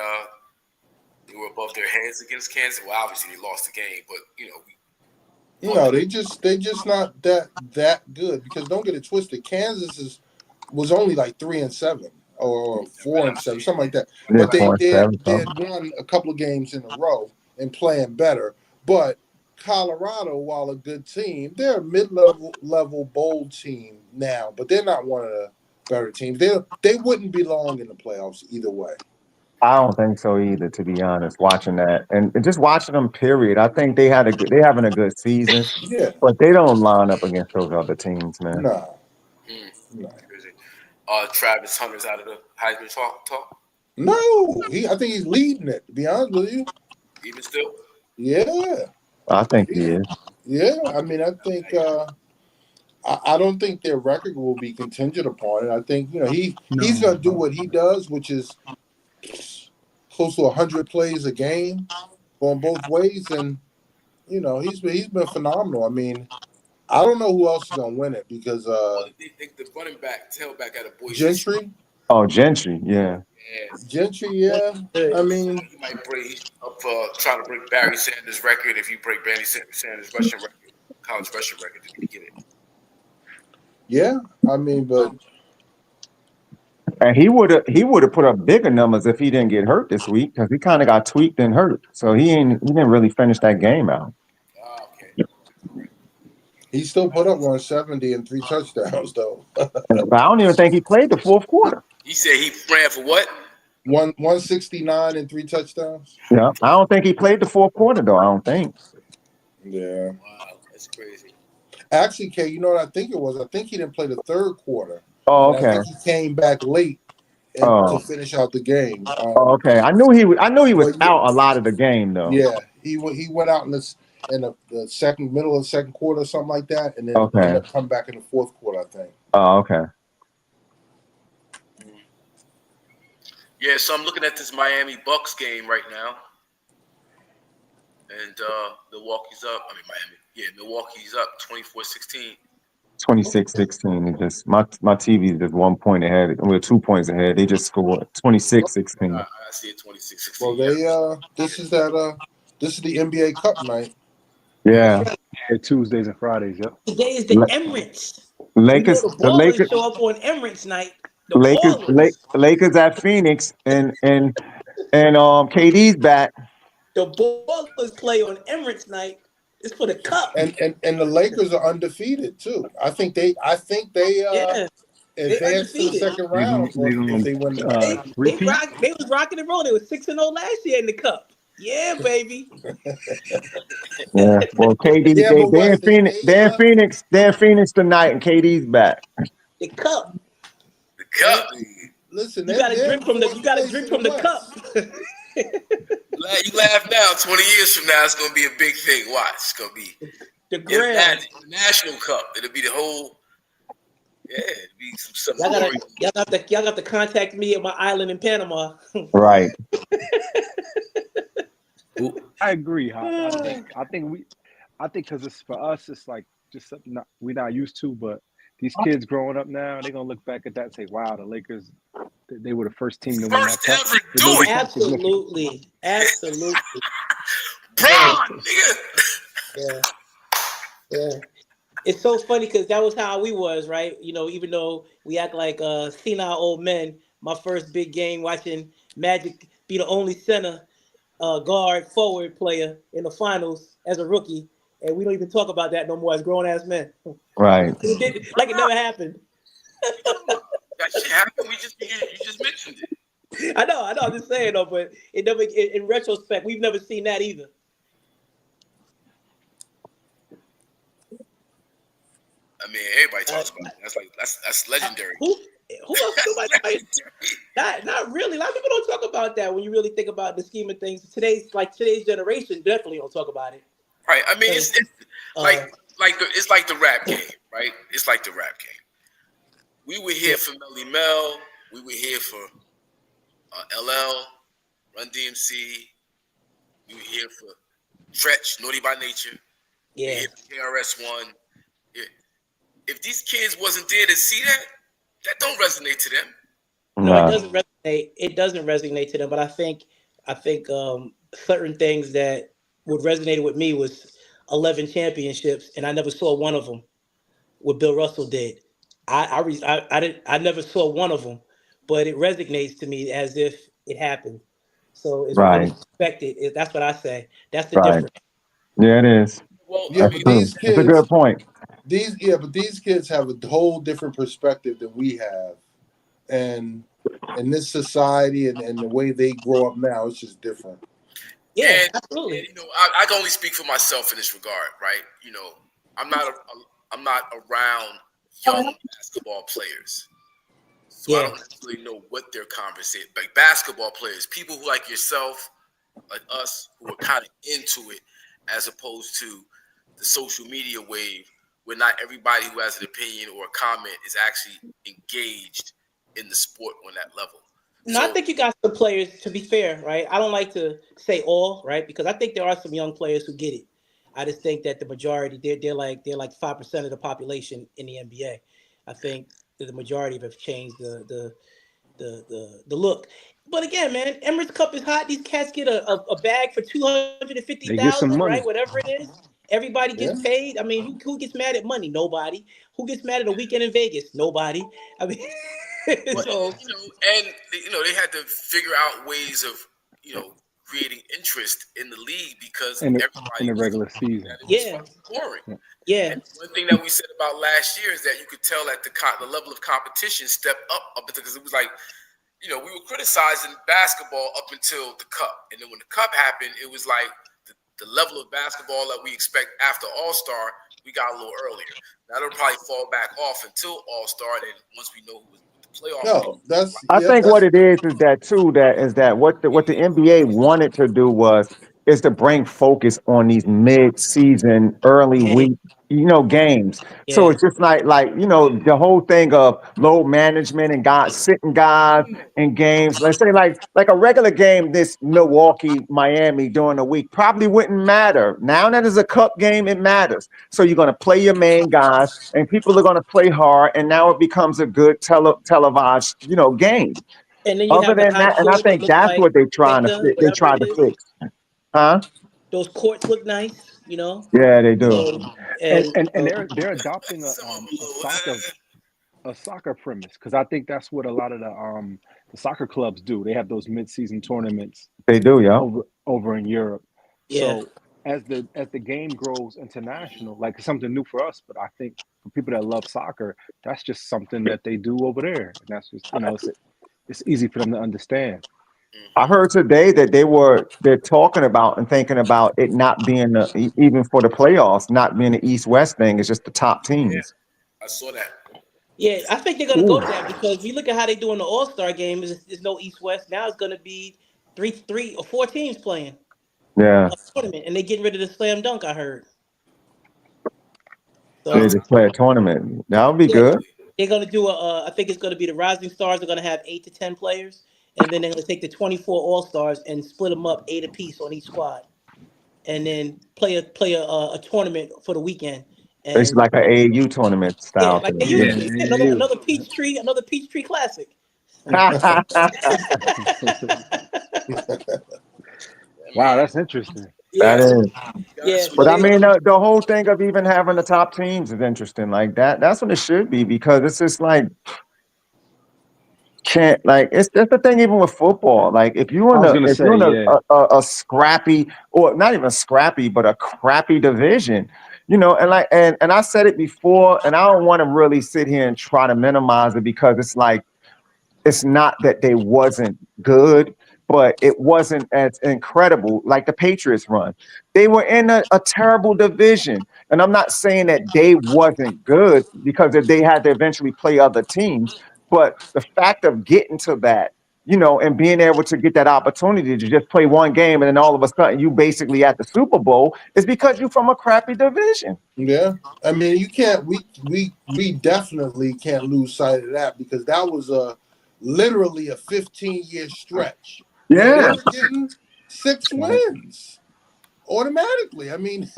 [SPEAKER 2] they were above their heads against Kansas? Well, obviously they lost the game, but
[SPEAKER 4] they just not that good, because don't get it twisted. Kansas was only like 3-7 or 4-7, something like that. But they had won a couple of games in a row and playing better. But Colorado, while a good team, they're a mid-level bowl team now, but they're not one of the better teams. They wouldn't belong in the playoffs either way.
[SPEAKER 7] I don't think so either, to be honest. Watching that and just watching them, period. I think they're having a good season.
[SPEAKER 4] Yeah,
[SPEAKER 7] but they don't line up against those other teams, man.
[SPEAKER 4] nah.
[SPEAKER 2] Travis Hunter's out of the Heisman talk.
[SPEAKER 4] No, I think he's leading it. To be honest with you,
[SPEAKER 2] Even still.
[SPEAKER 4] Yeah,
[SPEAKER 7] I think he is.
[SPEAKER 4] Yeah, I mean, I think I don't think their record will be contingent upon it. I think he's going to do what he does, which is close to 100 plays a game, going both ways, and he's been phenomenal. I mean, I don't know who else is going to win it because
[SPEAKER 2] the running back, tailback out of Boise.
[SPEAKER 4] Gentry.
[SPEAKER 7] Oh, Gentry, yeah.
[SPEAKER 4] Gentry, yeah. I mean,
[SPEAKER 2] he might break up trying to break Barry Sanders' record. If you break Barry Sanders' rushing record, college rushing record, did you get it?
[SPEAKER 4] Yeah, I mean, but
[SPEAKER 7] and he would have put up bigger numbers if he didn't get hurt this week, because he kind of got tweaked and hurt, so he didn't really finish that game out.
[SPEAKER 2] Okay.
[SPEAKER 4] He still put up 170 and 3 touchdowns, though.
[SPEAKER 7] But I don't even think he played the fourth quarter.
[SPEAKER 2] He said he ran for what?
[SPEAKER 4] 169 and 3 touchdowns.
[SPEAKER 7] Yeah, I don't think he played the fourth quarter, though. I don't think.
[SPEAKER 4] Yeah.
[SPEAKER 2] Wow, that's crazy.
[SPEAKER 4] Actually, Kay, you know what I think it was? I think he didn't play the third quarter.
[SPEAKER 7] Oh, okay.
[SPEAKER 4] I think he came back late to finish out the game.
[SPEAKER 7] Okay. I knew he was out a lot of the game, though.
[SPEAKER 4] Yeah, he went out in the middle of the second quarter or something like that, and then ended up coming back in the fourth quarter, I think.
[SPEAKER 7] Oh, okay.
[SPEAKER 2] Yeah, so I'm looking at this Miami Bucks game right now, and Milwaukee's up. Yeah, Milwaukee's up 24-16.
[SPEAKER 7] 26-16. It just my TV is just 1 point ahead. We're 2 points ahead. They just scored 26-16.
[SPEAKER 2] I see it 26-16.
[SPEAKER 4] Well, this is the NBA Cup night.
[SPEAKER 7] Yeah.
[SPEAKER 3] Yeah, Tuesdays and Fridays. Yep.
[SPEAKER 6] Today is the
[SPEAKER 7] La-
[SPEAKER 6] Emirates. You know
[SPEAKER 7] Lakers,
[SPEAKER 6] the
[SPEAKER 7] the
[SPEAKER 6] ballers
[SPEAKER 7] Lakers,
[SPEAKER 6] show up on Emirates night. The ballers.
[SPEAKER 7] Lakers at Phoenix, and KD's back.
[SPEAKER 6] The ballers play on Emirates night. It's for the cup.
[SPEAKER 4] And the Lakers are undefeated too. I think they
[SPEAKER 6] Yeah, they
[SPEAKER 4] advance to the
[SPEAKER 6] undefeated.
[SPEAKER 4] second round if they win the cup.
[SPEAKER 3] Repeat.
[SPEAKER 6] They was rocking and rolling. They was 6-0 last year in the cup. Yeah, baby.
[SPEAKER 7] Yeah. Well, KD,
[SPEAKER 4] Yeah, but
[SPEAKER 7] they're in
[SPEAKER 4] what,
[SPEAKER 7] Phoenix. They're in Phoenix tonight, and KD's back.
[SPEAKER 6] The cup.
[SPEAKER 2] The Cup.
[SPEAKER 4] Listen,
[SPEAKER 6] You gotta drink from the cup.
[SPEAKER 2] You laugh now. 20 years from now, it's gonna be a big thing. Watch, it's gonna be
[SPEAKER 6] The grand.
[SPEAKER 2] the National Cup. It'll be the whole. Yeah, it'll be some
[SPEAKER 6] Y'all got to contact me at my island in Panama.
[SPEAKER 7] Right.
[SPEAKER 3] I agree. I think because it's for us, it's like just something we're not used to. But these kids growing up now, they're gonna look back at that and say, "Wow, the Lakers, they were the first team to win that
[SPEAKER 2] first
[SPEAKER 3] cup."
[SPEAKER 2] ever do it.
[SPEAKER 6] Absolutely.
[SPEAKER 2] Brown, nigga.
[SPEAKER 6] Yeah. It's so funny because that was how we was, right? You know, even though we act like senile old men, my first big game watching Magic be the only center guard forward player in the finals as a rookie, and we don't even talk about that no more as grown ass men.
[SPEAKER 7] Right.
[SPEAKER 6] Like it never happened.
[SPEAKER 2] That shit happened. You just mentioned it.
[SPEAKER 6] I know. I'm just saying though, but it never. In retrospect, we've never seen that either.
[SPEAKER 2] I mean, everybody talks about it. That's legendary.
[SPEAKER 6] Who else? Not really. A lot of people don't talk about that when you really think about the scheme of things. Today's generation definitely don't talk about it.
[SPEAKER 2] Right. I mean, it's like the rap game, right? It's like the rap game. We were here for Melly Mel. We were here for LL, Run DMC. We were here for Tretch, Naughty by Nature.
[SPEAKER 6] Yeah.
[SPEAKER 2] We were here for KRS-One. Yeah. If these kids wasn't there to see that don't resonate to them.
[SPEAKER 6] No, it doesn't resonate. It doesn't resonate to them. But I think certain things that would resonate with me was 11 championships, and I never saw one of them. What Bill Russell did, I never saw one of them, but it resonates to me as if it happened. So it's
[SPEAKER 7] right.
[SPEAKER 6] Expected. That's what I say. That's the difference.
[SPEAKER 7] Yeah, it is.
[SPEAKER 2] Well,
[SPEAKER 4] yeah, but these kids.
[SPEAKER 7] That's a good point.
[SPEAKER 4] But these kids have a whole different perspective than we have, and in this society and the way they grow up now, it's just different.
[SPEAKER 6] Yeah, absolutely.
[SPEAKER 2] And, I can only speak for myself in this regard, right? I'm not around young basketball players, so I don't necessarily know what their conversation. Like basketball players, people who like yourself, like us, who are kind of into it, as opposed to the social media wave, where not everybody who has an opinion or a comment is actually engaged in the sport on that level.
[SPEAKER 6] No, I think you got some players, to be fair, right? I don't like to say all, right? Because I think there are some young players who get it. I just think that the majority, they're like 5% of the population in the NBA. I think that the majority have changed the look. But again, man, Emirates Cup is hot. These cats get a bag for $250,000, right? Whatever it is. Everybody gets paid. I mean, who gets mad at money? Nobody. Who gets mad at a weekend in Vegas? Nobody. I mean,
[SPEAKER 2] so they had to figure out ways of creating interest in the league because everybody
[SPEAKER 3] in the regular season.
[SPEAKER 2] Boring.
[SPEAKER 6] Yeah.
[SPEAKER 2] And one thing that we said about last year is that you could tell that the level of competition stepped up because it was like, we were criticizing basketball up until the cup, and then when the cup happened, it was like the level of basketball that we expect after All-Star, we got a little earlier. Now it'll probably fall back off until All-Star, and once we know who the playoff.
[SPEAKER 7] I think what it is that what the NBA wanted to do was is to bring focus on these mid-season, early
[SPEAKER 6] Game.
[SPEAKER 7] week, games. So
[SPEAKER 6] Yeah.
[SPEAKER 7] it's just like the whole thing of load management and guys sitting guys in games. Let's say like a regular game, this Milwaukee, Miami during the week probably wouldn't matter. Now that it's a cup game, it matters. So you're gonna play your main guys, and people are gonna play hard, and now it becomes a good televised, game.
[SPEAKER 6] And then you
[SPEAKER 7] Other
[SPEAKER 6] have the
[SPEAKER 7] than
[SPEAKER 6] high
[SPEAKER 7] that, and I
[SPEAKER 6] court that
[SPEAKER 7] think
[SPEAKER 6] looks
[SPEAKER 7] that's
[SPEAKER 6] like
[SPEAKER 7] what they're trying to
[SPEAKER 6] Penta,
[SPEAKER 7] fix. They
[SPEAKER 6] whatever
[SPEAKER 7] tried
[SPEAKER 6] it
[SPEAKER 7] to
[SPEAKER 6] is.
[SPEAKER 7] fix, huh?
[SPEAKER 6] Those courts look nice, you know.
[SPEAKER 7] Yeah, they do.
[SPEAKER 6] So
[SPEAKER 3] And
[SPEAKER 6] and
[SPEAKER 3] and, and they're adopting
[SPEAKER 2] Some of them
[SPEAKER 3] a soccer premise because I think that's what a lot of the soccer clubs do. They have those mid-season tournaments
[SPEAKER 7] They do, yeah.
[SPEAKER 3] over in Europe.
[SPEAKER 6] yeah.
[SPEAKER 3] So as the game grows international, like it's something new for us, but I think for people that love soccer, that's just something that they do over there, and that's just it's easy for them to understand.
[SPEAKER 7] I heard today that they're talking about and thinking about it not being even for the playoffs, not being an East-West thing. It's just the top
[SPEAKER 2] Yeah,
[SPEAKER 7] teams.
[SPEAKER 2] I saw that.
[SPEAKER 6] Yeah, I think they're gonna go to
[SPEAKER 3] Ooh,
[SPEAKER 6] that because if you look at how they do in the All Star game, there's no East West. Now it's gonna be three or four teams playing
[SPEAKER 7] Yeah,
[SPEAKER 6] a tournament, and they're getting rid of the slam dunk. I heard.
[SPEAKER 7] they
[SPEAKER 6] So
[SPEAKER 7] just play a tournament. That would be
[SPEAKER 6] yeah,
[SPEAKER 7] good.
[SPEAKER 6] they're gonna do I think it's gonna be the Rising Stars are gonna have 8 to 10 players, and then they're gonna take the 24 All Stars and split them up 8 apiece on each squad, and then play a tournament for the weekend.
[SPEAKER 7] It's
[SPEAKER 6] And
[SPEAKER 7] like an AAU tournament
[SPEAKER 6] yeah,
[SPEAKER 7] style
[SPEAKER 6] like they
[SPEAKER 7] thing.
[SPEAKER 6] used
[SPEAKER 3] yeah,
[SPEAKER 6] to.
[SPEAKER 7] Yeah.
[SPEAKER 6] Yeah,
[SPEAKER 3] you.
[SPEAKER 6] another Peachtree Classic.
[SPEAKER 2] I
[SPEAKER 3] Wow,
[SPEAKER 2] mean,
[SPEAKER 3] that's interesting.
[SPEAKER 7] That
[SPEAKER 6] Yeah,
[SPEAKER 7] is.
[SPEAKER 6] yeah.
[SPEAKER 2] guys,
[SPEAKER 7] But
[SPEAKER 6] So
[SPEAKER 7] I
[SPEAKER 6] they
[SPEAKER 7] mean, the whole thing of even having the top teams is interesting. Like that, that's what it should be because it's just like can't like it's that's the thing even with football. Like
[SPEAKER 3] I was gonna
[SPEAKER 7] if
[SPEAKER 3] say,
[SPEAKER 7] you're in
[SPEAKER 3] yeah.
[SPEAKER 7] a scrappy or not even scrappy, but a crappy division, and like and I said it before, and I don't want to really sit here and try to minimize it because it's like it's not that they wasn't good, but it wasn't as incredible like the Patriots run. They were in a terrible division. And I'm not saying that they wasn't good because if they had to eventually play other teams, but the fact of getting to that, and being able to get that opportunity to just play one game and then all of a sudden you basically at the Super Bowl is because you're from a crappy division.
[SPEAKER 4] Yeah, I mean, you can't. We definitely can't lose sight of that because that was literally a 15-year stretch where they
[SPEAKER 7] Yeah.
[SPEAKER 4] were getting 6 wins automatically. I mean,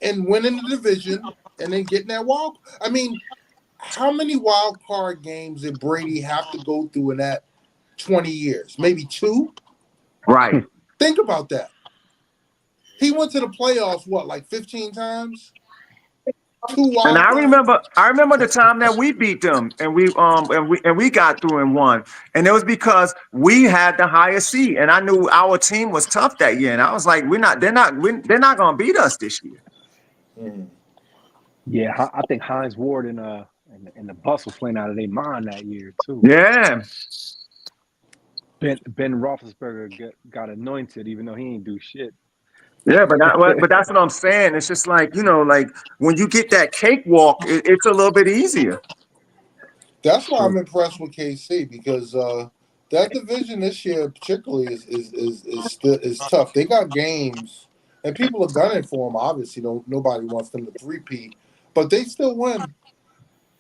[SPEAKER 4] and winning the division and then getting that wild. I mean, how many wild card games did Brady have to go through in that 20 years? Maybe two.
[SPEAKER 7] Right.
[SPEAKER 4] Think about that. He went to the playoffs like 15 times. Two
[SPEAKER 7] And
[SPEAKER 4] wild
[SPEAKER 7] I
[SPEAKER 4] cards.
[SPEAKER 7] remember, the time that we beat them, and we got through and won, and it was because we had the highest seed, and I knew our team was tough that year, and I was like, they're not gonna beat us this year.
[SPEAKER 4] Mhm.
[SPEAKER 3] Yeah, I think Hines Ward and the Bucks was playing out of their mind that year too.
[SPEAKER 7] Yeah,
[SPEAKER 3] Ben Roethlisberger got anointed even though he ain't do shit.
[SPEAKER 7] yeah, but that's what I'm saying. It's just like like when you get that cakewalk, it's a little bit easier.
[SPEAKER 4] That's why I'm
[SPEAKER 3] True.
[SPEAKER 4] impressed with KC because that division this year, particularly, is tough. They got games, and people are gunning for them. Obviously, don't nobody wants them to three-peat, but they still win.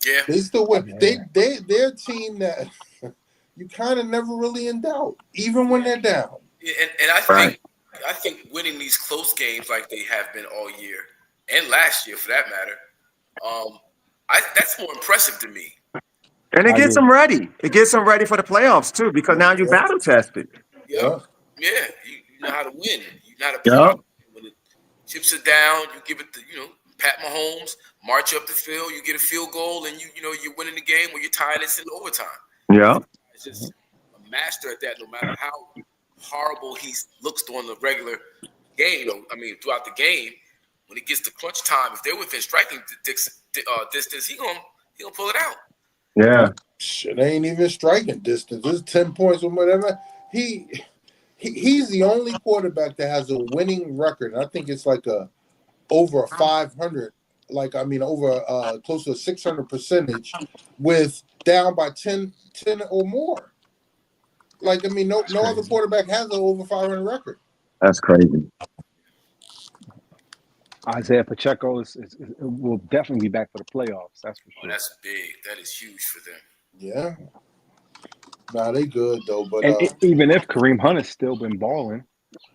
[SPEAKER 2] yeah,
[SPEAKER 4] They still win.
[SPEAKER 3] Yeah.
[SPEAKER 4] They're a team that you kind of never really in doubt, even when they're down.
[SPEAKER 2] and
[SPEAKER 7] Right.
[SPEAKER 2] I think winning these close games like they have been all year and last year for that matter, that's more impressive to me.
[SPEAKER 7] And it
[SPEAKER 3] I
[SPEAKER 7] gets
[SPEAKER 3] agree.
[SPEAKER 7] them ready. It gets them ready for the playoffs too, because now you
[SPEAKER 4] Yeah,
[SPEAKER 7] battle tested.
[SPEAKER 2] Yep.
[SPEAKER 4] yeah.
[SPEAKER 2] Yeah, you know how to win. You know how to
[SPEAKER 7] Yeah.
[SPEAKER 2] play. When the chips are down, you give it Pat Mahomes, march up the field, you get a field goal, and you're winning the game when you're tying this in overtime.
[SPEAKER 7] Yeah.
[SPEAKER 2] It's just a master at that. No matter how horrible he looks during the regular game, throughout the game, when it gets to crunch time, if they're within striking distance, he gonna pull it out.
[SPEAKER 7] Yeah.
[SPEAKER 4] Shit ain't even striking distance. It's 10 points or whatever. He's the only quarterback that has a winning record. And I think it's like over a 500, over close to a 600 percentage with down by 10 or more. No other quarterback has an over 500 record.
[SPEAKER 7] That's crazy.
[SPEAKER 3] Isaiah Pacheco will definitely be back for the playoffs. That's for
[SPEAKER 2] Oh,
[SPEAKER 3] sure.
[SPEAKER 2] that's big. That is huge for them.
[SPEAKER 4] Yeah. Nah, they good though, but
[SPEAKER 3] And even if Kareem Hunt has still been balling,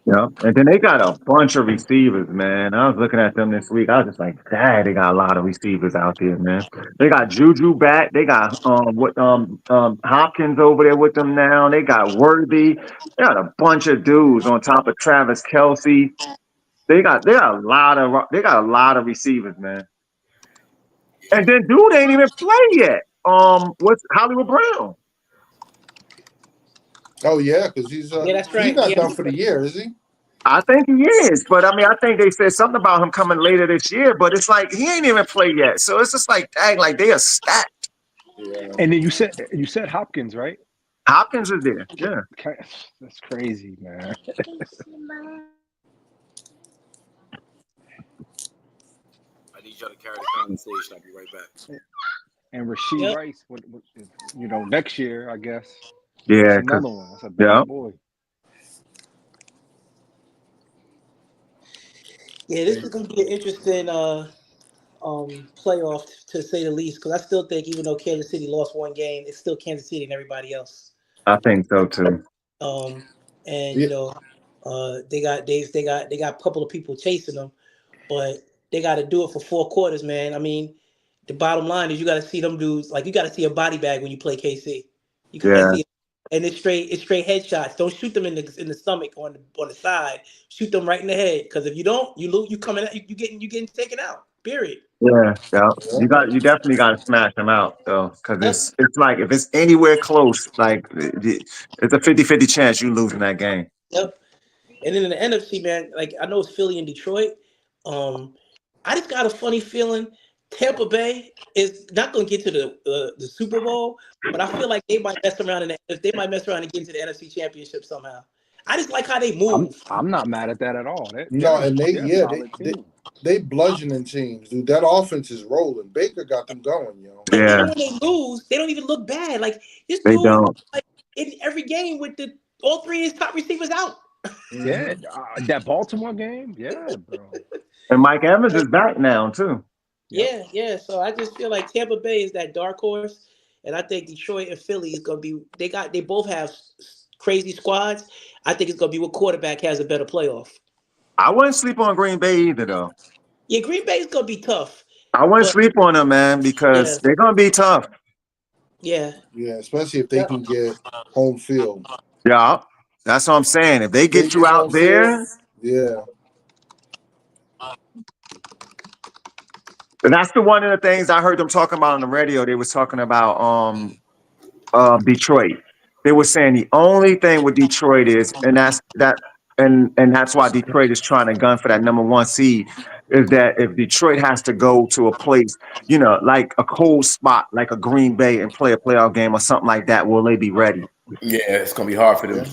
[SPEAKER 7] Yeah, and then they got a bunch of receivers, man. I was looking at them this week. I was just like, dang, they got a lot of receivers out there, man. They got Juju back. They got Hopkins over there with them now. They got Worthy. They got a bunch of dudes on top of Travis Kelsey. They got a lot of receivers, man. And then dude ain't even play yet. What's Hollywood Brown?
[SPEAKER 4] oh yeah, because he's
[SPEAKER 6] that's
[SPEAKER 4] he's
[SPEAKER 6] right.
[SPEAKER 4] not
[SPEAKER 6] Yeah,
[SPEAKER 4] done for the year, is he?
[SPEAKER 7] I think he is, but I mean, I think they said something about him coming later this year, but it's like he ain't even played yet. So it's just like, dang, like they are stacked.
[SPEAKER 4] Yeah.
[SPEAKER 3] and then you said Hopkins, right?
[SPEAKER 7] Hopkins is there. Yeah.
[SPEAKER 3] That's crazy, man.
[SPEAKER 2] I need y'all to carry the conversation. I'll be right back.
[SPEAKER 3] And Rasheed
[SPEAKER 6] yep.
[SPEAKER 3] Rice, next year, I guess. That's
[SPEAKER 7] Yeah.
[SPEAKER 3] another one. That's a
[SPEAKER 7] Yeah.
[SPEAKER 3] bad boy.
[SPEAKER 6] Yeah, this is going to be an interesting playoff to say the least. Because I still think even though Kansas City lost one game, it's still Kansas City and everybody else.
[SPEAKER 7] I think so too.
[SPEAKER 6] Um, and
[SPEAKER 4] Yeah.
[SPEAKER 6] they got a couple of people chasing them, but they got to do it for 4 quarters, man. I mean, the bottom line is you got to see them dudes like you got to see a body bag when you play KC. You got to
[SPEAKER 7] Yeah.
[SPEAKER 6] see it. And it's straight headshots. Don't shoot them in the stomach or on the side. Shoot them right in the head. Because if you don't, you lose. You coming out. You getting taken out. Period.
[SPEAKER 7] Yeah. Yeah.
[SPEAKER 4] Yeah.
[SPEAKER 7] You definitely got to smash them out though. Cause
[SPEAKER 6] Yep.
[SPEAKER 7] it's like, if it's anywhere close, like it's a 50-50 chance you losing that game.
[SPEAKER 6] Yep. And then in the NFC, man, like I know it's Philly and Detroit. Um, I just got a funny feeling Tampa Bay is not going to get to the Super Bowl, but I feel like they might mess around they might mess around and get into the NFC Championship somehow. I just like how they move.
[SPEAKER 3] I'm not mad at that at all.
[SPEAKER 4] No, and
[SPEAKER 3] They're a solid team.
[SPEAKER 4] they bludgeoning teams, dude. That offense is rolling. Baker got them going, yo.
[SPEAKER 6] But
[SPEAKER 7] Yeah.
[SPEAKER 6] even when they lose, they don't even look bad. Like this
[SPEAKER 7] They
[SPEAKER 6] dude,
[SPEAKER 7] don't.
[SPEAKER 6] like in every game with all three of his top receivers out.
[SPEAKER 3] Yeah,
[SPEAKER 4] Mhm.
[SPEAKER 3] that Baltimore game. Yeah, bro.
[SPEAKER 7] And Mike Evans is back now too.
[SPEAKER 3] Yep.
[SPEAKER 6] Yeah. So I just feel like Tampa Bay is that dark horse, and I think Detroit and Philly is gonna be. They both have crazy squads. I think it's gonna be what quarterback has a better playoff.
[SPEAKER 7] I wouldn't sleep on Green Bay either though.
[SPEAKER 6] Yeah, Green Bay is gonna be tough,
[SPEAKER 7] I wouldn't
[SPEAKER 6] but
[SPEAKER 7] sleep on them, man,
[SPEAKER 6] yeah,
[SPEAKER 7] because they're gonna be tough.
[SPEAKER 6] yeah,
[SPEAKER 4] Yeah, especially if they
[SPEAKER 6] yeah.
[SPEAKER 4] can get home field.
[SPEAKER 7] Yeah. That's what I'm saying. If they
[SPEAKER 4] They
[SPEAKER 7] get you
[SPEAKER 4] get
[SPEAKER 7] out
[SPEAKER 4] home field.
[SPEAKER 7] there,
[SPEAKER 4] Yeah.
[SPEAKER 7] and that's the one of the things I heard them talking about on the radio. They was talking about Detroit. They were saying the only thing with Detroit is, and that's why Detroit is trying to gun for that number one seed, is that if Detroit has to go to a place, like a cold spot, like a Green Bay, and play a playoff game or something like that, will they be ready?
[SPEAKER 2] Yeah, it's gonna be hard for them.
[SPEAKER 4] Yeah.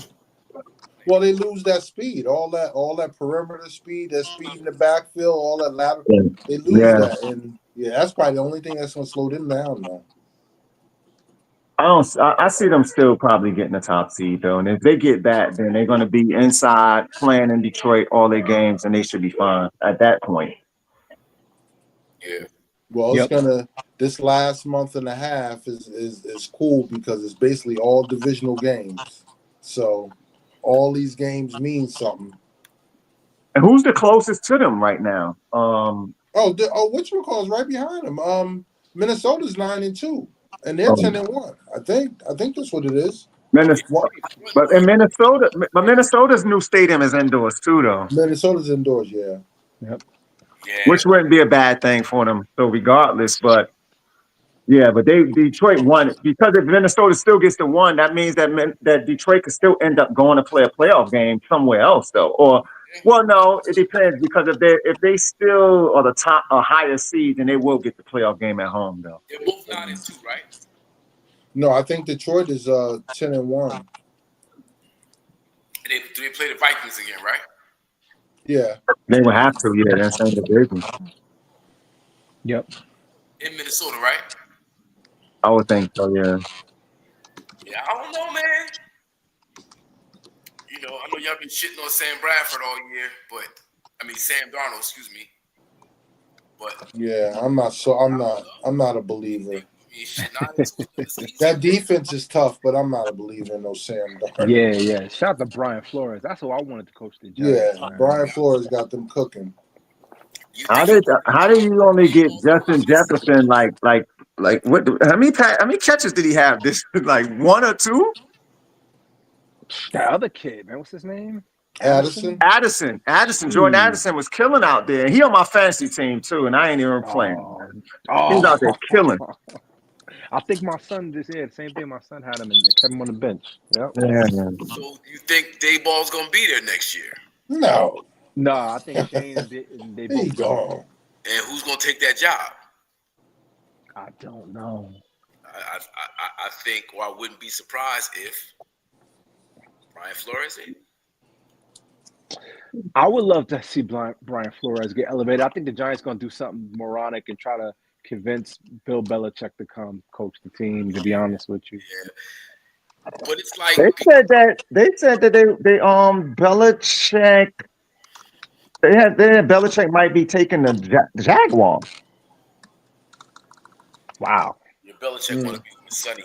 [SPEAKER 4] Well, they lose that speed, all that perimeter speed, that speed in the backfield, all that lateral. They lose
[SPEAKER 7] Yeah.
[SPEAKER 4] that, and yeah, that's probably the only thing that's gonna slow them down now.
[SPEAKER 7] I see them still probably getting the top seed though, and if they get that, then they're going to be inside playing in Detroit all their games, and they should be fine at that point.
[SPEAKER 2] Yeah.
[SPEAKER 4] Well, it's
[SPEAKER 3] Yep.
[SPEAKER 4] gonna this last month and a half is cool because it's basically all divisional games. So all these games mean something.
[SPEAKER 7] And who's the closest to them right now?
[SPEAKER 4] Whatchamacallit's right behind them. Minnesota's 9-2, and they're
[SPEAKER 7] um
[SPEAKER 4] 10-1. I think that's what it is.
[SPEAKER 7] Minnesota, but in Minnesota's new stadium is indoors too, though,
[SPEAKER 4] Minnesota's indoors, yeah.
[SPEAKER 3] Yep.
[SPEAKER 2] Yeah.
[SPEAKER 7] which wouldn't be a bad thing for them. So regardless, but yeah, but Detroit won it because if Minnesota still gets the one, that means that Detroit could still end up going to play a playoff game somewhere else, though. Or well, no, it depends because if they still are the top or higher seed, then they will get the playoff game at home, though.
[SPEAKER 2] They're both 9-2, right?
[SPEAKER 4] No, I think Detroit is 10-1.
[SPEAKER 2] And do they play the Vikings again, right?
[SPEAKER 4] Yeah.
[SPEAKER 7] They would have to, yeah, that's in the division.
[SPEAKER 3] Yep.
[SPEAKER 2] In Minnesota, right?
[SPEAKER 7] I would think so, yeah.
[SPEAKER 2] Yeah, I don't know, man. I know y'all been shitting on Sam Bradford all year, but Sam Darnold, excuse me.
[SPEAKER 1] But
[SPEAKER 4] Yeah, I'm not a believer. That defense is tough, but I'm not a believer in no Sam Darnold.
[SPEAKER 3] Yeah. Shout out to Brian Flores. That's who I wanted to coach the
[SPEAKER 4] Yeah,
[SPEAKER 3] Giants, man.
[SPEAKER 4] Brian Flores got them cooking.
[SPEAKER 1] You
[SPEAKER 7] How
[SPEAKER 1] think
[SPEAKER 7] did
[SPEAKER 1] he'll
[SPEAKER 7] how do you only get Justin Jefferson like what? How many catches did he have? This like one or two?
[SPEAKER 3] That other kid, man, what's his name?
[SPEAKER 4] Addison?
[SPEAKER 7] Addison, Jordan Addison was killing out there. He on my fantasy team too, and I ain't even playing.
[SPEAKER 3] Oh,
[SPEAKER 7] He's out there killing.
[SPEAKER 3] I think my son just the same thing. My son had him and kept him on the bench. Yep.
[SPEAKER 7] Yeah, man.
[SPEAKER 1] So you think Dayball's gonna be there next year?
[SPEAKER 4] No.
[SPEAKER 3] No, I think Shane and they
[SPEAKER 4] He
[SPEAKER 3] both
[SPEAKER 4] gone.
[SPEAKER 1] And who's gonna take that job?
[SPEAKER 3] I don't know.
[SPEAKER 1] I think, or I wouldn't be surprised if Brian Flores.
[SPEAKER 3] I would love to see Brian Flores get elevated. I think the Giants going to do something moronic and try to convince Bill Belichick to come coach the team. To be honest with you,
[SPEAKER 1] Yeah, but it's like
[SPEAKER 7] They said that they Belichick. They had Belichick might be taking the Jaguars.
[SPEAKER 3] wow.
[SPEAKER 1] your Belichick want to be with Sonny.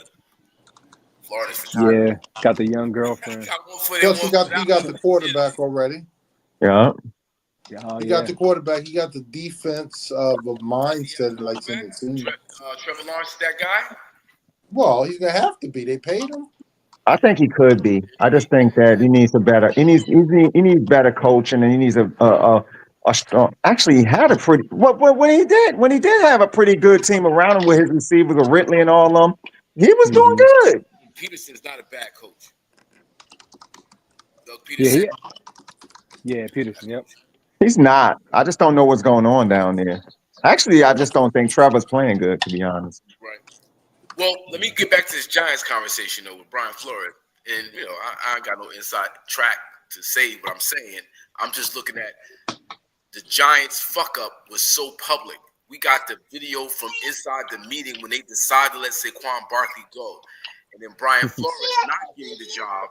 [SPEAKER 1] Florida's
[SPEAKER 3] Yeah, got the young girlfriend.
[SPEAKER 1] got one foot in,
[SPEAKER 4] Plus,
[SPEAKER 1] one
[SPEAKER 4] he
[SPEAKER 1] foot
[SPEAKER 4] got
[SPEAKER 1] out.
[SPEAKER 4] the quarterback already.
[SPEAKER 7] Yeah.
[SPEAKER 3] Oh,
[SPEAKER 4] He
[SPEAKER 3] yeah.
[SPEAKER 4] got the quarterback. He got the defense of a mindset like in the team.
[SPEAKER 1] Trevor Lawrence is that guy.
[SPEAKER 4] Well, he's gonna have to be. They paid him.
[SPEAKER 7] I think he could be. I just think that he needs he needs better coaching, and he needs a strong. Actually, he had a pretty when he did have a pretty good team around him with his receivers, with Ridley and all of them. He was doing good.
[SPEAKER 1] Peterson's not a bad coach. Doug Peterson.
[SPEAKER 3] Yeah, Peterson. Yep.
[SPEAKER 7] He's not. I just don't know what's going on down there. Actually, I just don't think Trevor's playing good, to be honest.
[SPEAKER 1] Right. Well, let me get back to this Giants conversation though with Brian Flores, and I ain't got no inside track to say what I'm saying. I'm just looking at the Giants' fuck up was so public. We got the video from inside the meeting when they decided to let Saquon Barkley go, and then Brian Flores not getting the job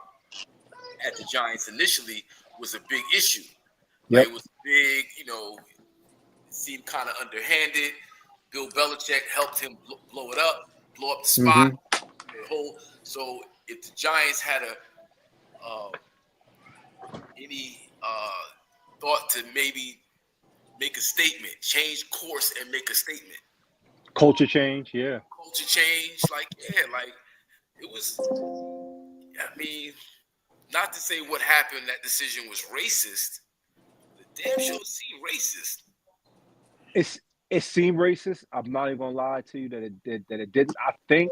[SPEAKER 1] at the Giants initially was a big issue.
[SPEAKER 3] Yep.
[SPEAKER 1] Like, it was big, it seemed kind of underhanded. Bill Belichick helped him blow it up, blow up the spot. So if the Giants had any thought to maybe make a statement, change course and make a statement.
[SPEAKER 3] Culture change, yeah.
[SPEAKER 1] Culture change, it was, I mean, not to say what happened, that decision was racist. The damn show seemed racist.
[SPEAKER 3] It seemed racist. I'm not even gonna lie to you that it didn't. I think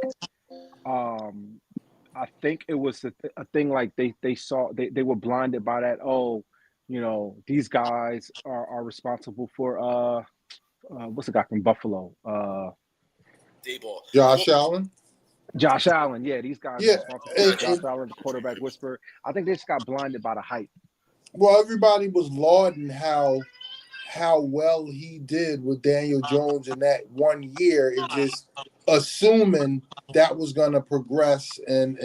[SPEAKER 3] it was a thing like they saw they were blinded by that. Oh, these guys are responsible for what's the guy from Buffalo?
[SPEAKER 1] Dayball.
[SPEAKER 4] Josh Allen.
[SPEAKER 3] Yeah, these guys
[SPEAKER 4] Yeah,
[SPEAKER 3] are responsible for Josh Allen, the quarterback whisperer. I think they just got blinded by the hype.
[SPEAKER 4] Well, everybody was lauding how well he did with Daniel Jones in that 1 year, and just assuming that was going to progress and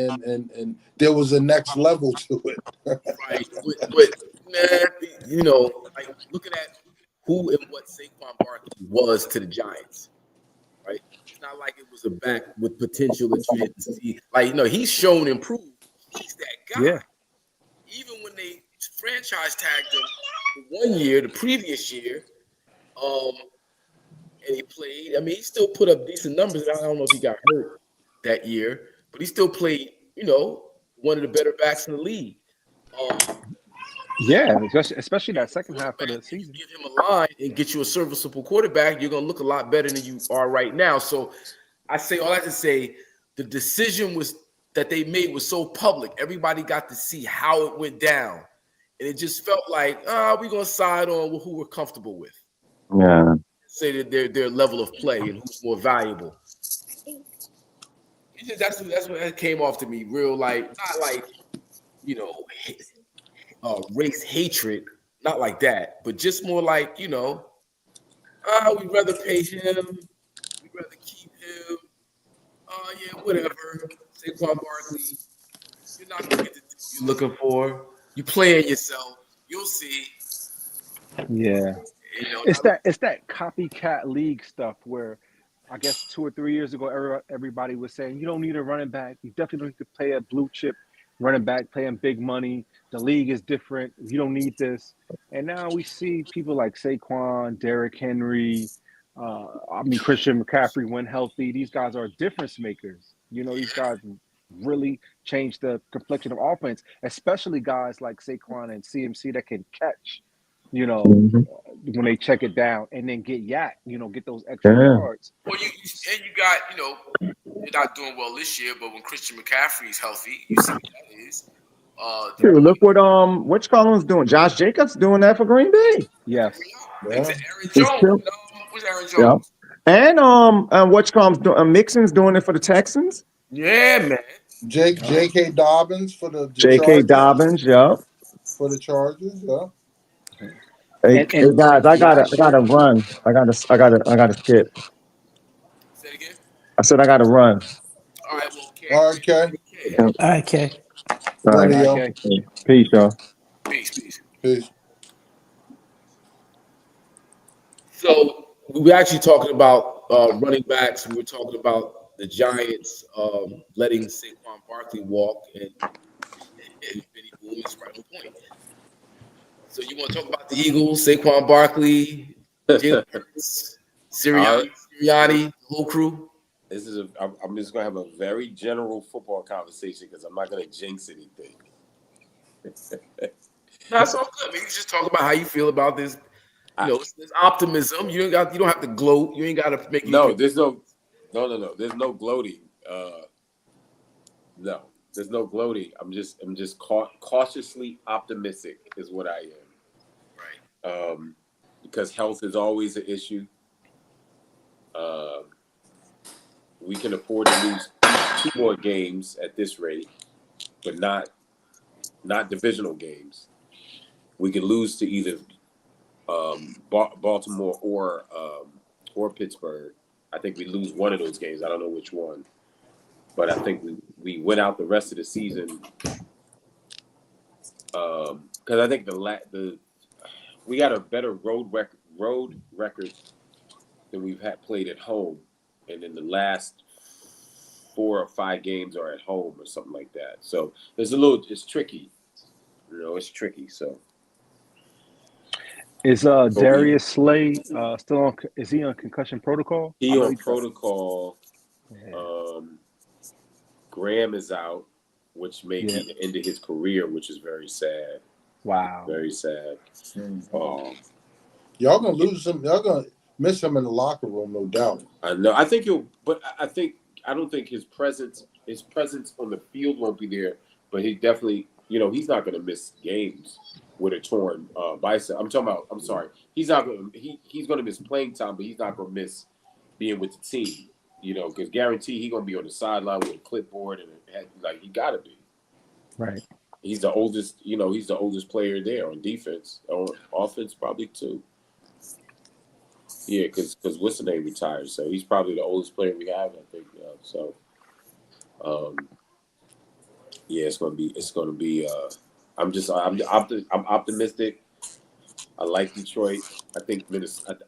[SPEAKER 4] there was a next level to it.
[SPEAKER 1] Right, but man, looking at who and what Saquon Barkley was to the Giants, right? It's not like it was a back with potential that you didn't see. He's shown improved. He's that guy.
[SPEAKER 3] Yeah.
[SPEAKER 1] Even when they franchise tagged him for 1 year, the previous year, and he played. I mean, he still put up decent numbers. I don't know if he got hurt that year, but he still played, one of the better backs in the league.
[SPEAKER 3] Yeah, especially that second half of the season.
[SPEAKER 1] Give him a line and get you a serviceable quarterback, you're going to look a lot better than you are right now. So I say all that to say the decision that they made was so public. Everybody got to see how it went down. And it just felt like, we're going to side on who we're comfortable with.
[SPEAKER 7] Yeah.
[SPEAKER 1] Say that their level of play and who's more valuable. That's what came off to me. Real, not like, race hatred, not like that, but just more like, we'd rather pay him, we'd rather keep him. Yeah, whatever. Saquon Barkley, you're not gonna get the thing you're looking for. You playing yourself. You'll see.
[SPEAKER 3] Yeah. It's that copycat league stuff where I guess 2 or 3 years ago, everybody was saying you don't need a running back. You definitely don't need to play a blue chip running back paying big money. The league is different. You don't need this. And now we see people like Saquon, Derrick Henry, Christian McCaffrey when healthy. These guys are difference makers. These guys really change the complexion of offense, especially guys like Saquon and CMC that can catch,
[SPEAKER 7] Mhm.
[SPEAKER 3] when they check it down and then get get those extra
[SPEAKER 7] Yeah.
[SPEAKER 3] yards.
[SPEAKER 2] Well, you got, you're not doing well this year, but when Christian McCaffrey is healthy, you see what that is.
[SPEAKER 7] Dude, look what Collins doing. Josh Jacobs doing that for Green Bay.
[SPEAKER 3] Yes.
[SPEAKER 4] Yeah.
[SPEAKER 2] Aaron Jones. Who's Aaron Jones?
[SPEAKER 7] Yeah. And what Collins doing? Mixon's doing it for the Texans.
[SPEAKER 2] Yeah, man.
[SPEAKER 4] J.K. Dobbins for the
[SPEAKER 7] J.K.
[SPEAKER 4] Chargers.
[SPEAKER 7] Dobbins, yeah.
[SPEAKER 4] For the Chargers, yeah.
[SPEAKER 7] Hey,
[SPEAKER 3] And
[SPEAKER 7] guys, I gotta
[SPEAKER 3] last year,
[SPEAKER 7] run. I gotta skip.
[SPEAKER 2] Say it again.
[SPEAKER 7] I said I gotta run.
[SPEAKER 2] All right, well,
[SPEAKER 4] All right, Kay.
[SPEAKER 6] All right, Kay.
[SPEAKER 7] All right.
[SPEAKER 4] Later, yo.
[SPEAKER 3] okay.
[SPEAKER 7] Peace, y'all.
[SPEAKER 2] Peace.
[SPEAKER 4] Peace.
[SPEAKER 2] So we were actually talking about running backs. We were talking about the Giants letting Saquon Barkley walk, and Benny Boom is right on point. So you want to talk about the Eagles, Saquon Barkley, Jalen Hurts, Sirianni, the whole crew?
[SPEAKER 8] I'm just gonna have a very general football conversation because I'm not gonna jinx anything.
[SPEAKER 2] That's all good. I mean, you just talk about how you feel about this. There's optimism. You don't have to gloat. You ain't got to make.
[SPEAKER 8] No, there's no. There's no gloating. No, there's no gloating. I'm just cautiously optimistic is what I am. Right. Because health is always an issue. We can afford to lose 2 more games at this rate, but not divisional games. We could lose to either Baltimore or Pittsburgh. I think we lose one of those games. I don't know which one, but I think we went out the rest of the season because I think we got a better road record than we've had played at home, and in the last 4 or 5 games are at home or something like that. So it's tricky. It's tricky. So.
[SPEAKER 3] Is Darius Slay still on? Is he on concussion protocol?
[SPEAKER 8] He on protocol. Yeah. Graham is out, which may be the end of his career, which is very sad.
[SPEAKER 3] Wow,
[SPEAKER 8] very sad.
[SPEAKER 4] Y'all gonna lose him. Y'all gonna miss him in the locker room, no doubt.
[SPEAKER 8] I know. I think I don't think his presence on the field won't be there, but he definitely, he's not going to miss games with a torn bicep. I'm sorry. He's going to miss playing time, but he's not going to miss being with the team, because guarantee he's going to be on the sideline with a clipboard and he got to be.
[SPEAKER 3] Right.
[SPEAKER 8] He's the oldest, he's the oldest player there on defense. On offense, probably too. Yeah, because what's the name retired, so he's probably the oldest player we have, I think. It's gonna be. I'm optimistic. I like Detroit. I think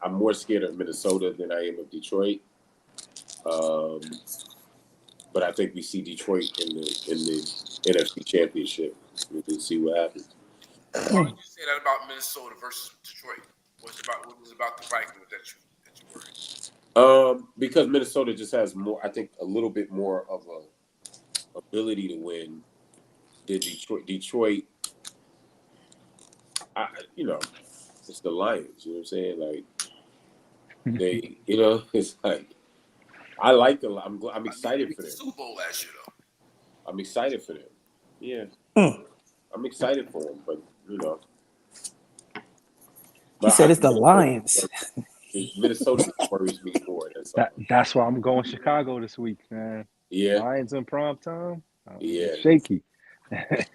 [SPEAKER 8] I'm more scared of Minnesota than I am of Detroit. But I think we see Detroit in the NFC Championship. We can see what happens.
[SPEAKER 2] Why would you say that about Minnesota versus Detroit? What was about the Vikings that you worried?
[SPEAKER 8] Because Minnesota just has more. I think a little bit more of a ability to win than Detroit. Detroit, it's the Lions. You know what I'm saying? Like they, it's like I like them. I'm excited for them.
[SPEAKER 2] Super Bowl last year, though.
[SPEAKER 8] I'm excited for them. Yeah, I'm excited for them, but
[SPEAKER 6] He said it's the Lions.
[SPEAKER 8] Minnesota worries me more.
[SPEAKER 3] That's why I'm going Chicago this week, man.
[SPEAKER 8] Yeah,
[SPEAKER 3] Lions in prime time.
[SPEAKER 8] Yeah,
[SPEAKER 3] shaky.
[SPEAKER 6] But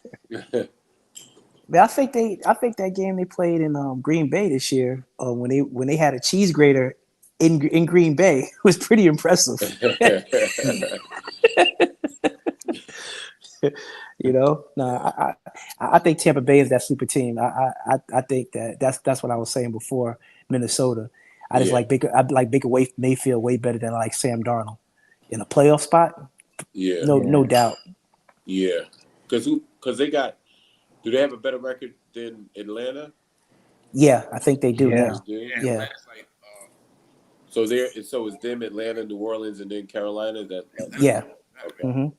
[SPEAKER 6] I think that game they played in Green Bay this year, when they had a cheese grater in Green Bay, was pretty impressive. I think Tampa Bay is that super team. I think that's what I was saying before. Minnesota. I just
[SPEAKER 8] Yeah.
[SPEAKER 6] like Baker. I like Mayfield way better than I like Sam Darnold in a playoff spot.
[SPEAKER 8] Yeah.
[SPEAKER 6] No doubt.
[SPEAKER 8] Yeah. Because they got. Do they have a better record than Atlanta?
[SPEAKER 6] Yeah, I think they do
[SPEAKER 3] Yeah.
[SPEAKER 6] now.
[SPEAKER 8] They do?
[SPEAKER 6] Yeah.
[SPEAKER 8] So it's them, Atlanta, New Orleans, and then Carolina.
[SPEAKER 6] Yeah.
[SPEAKER 8] Okay.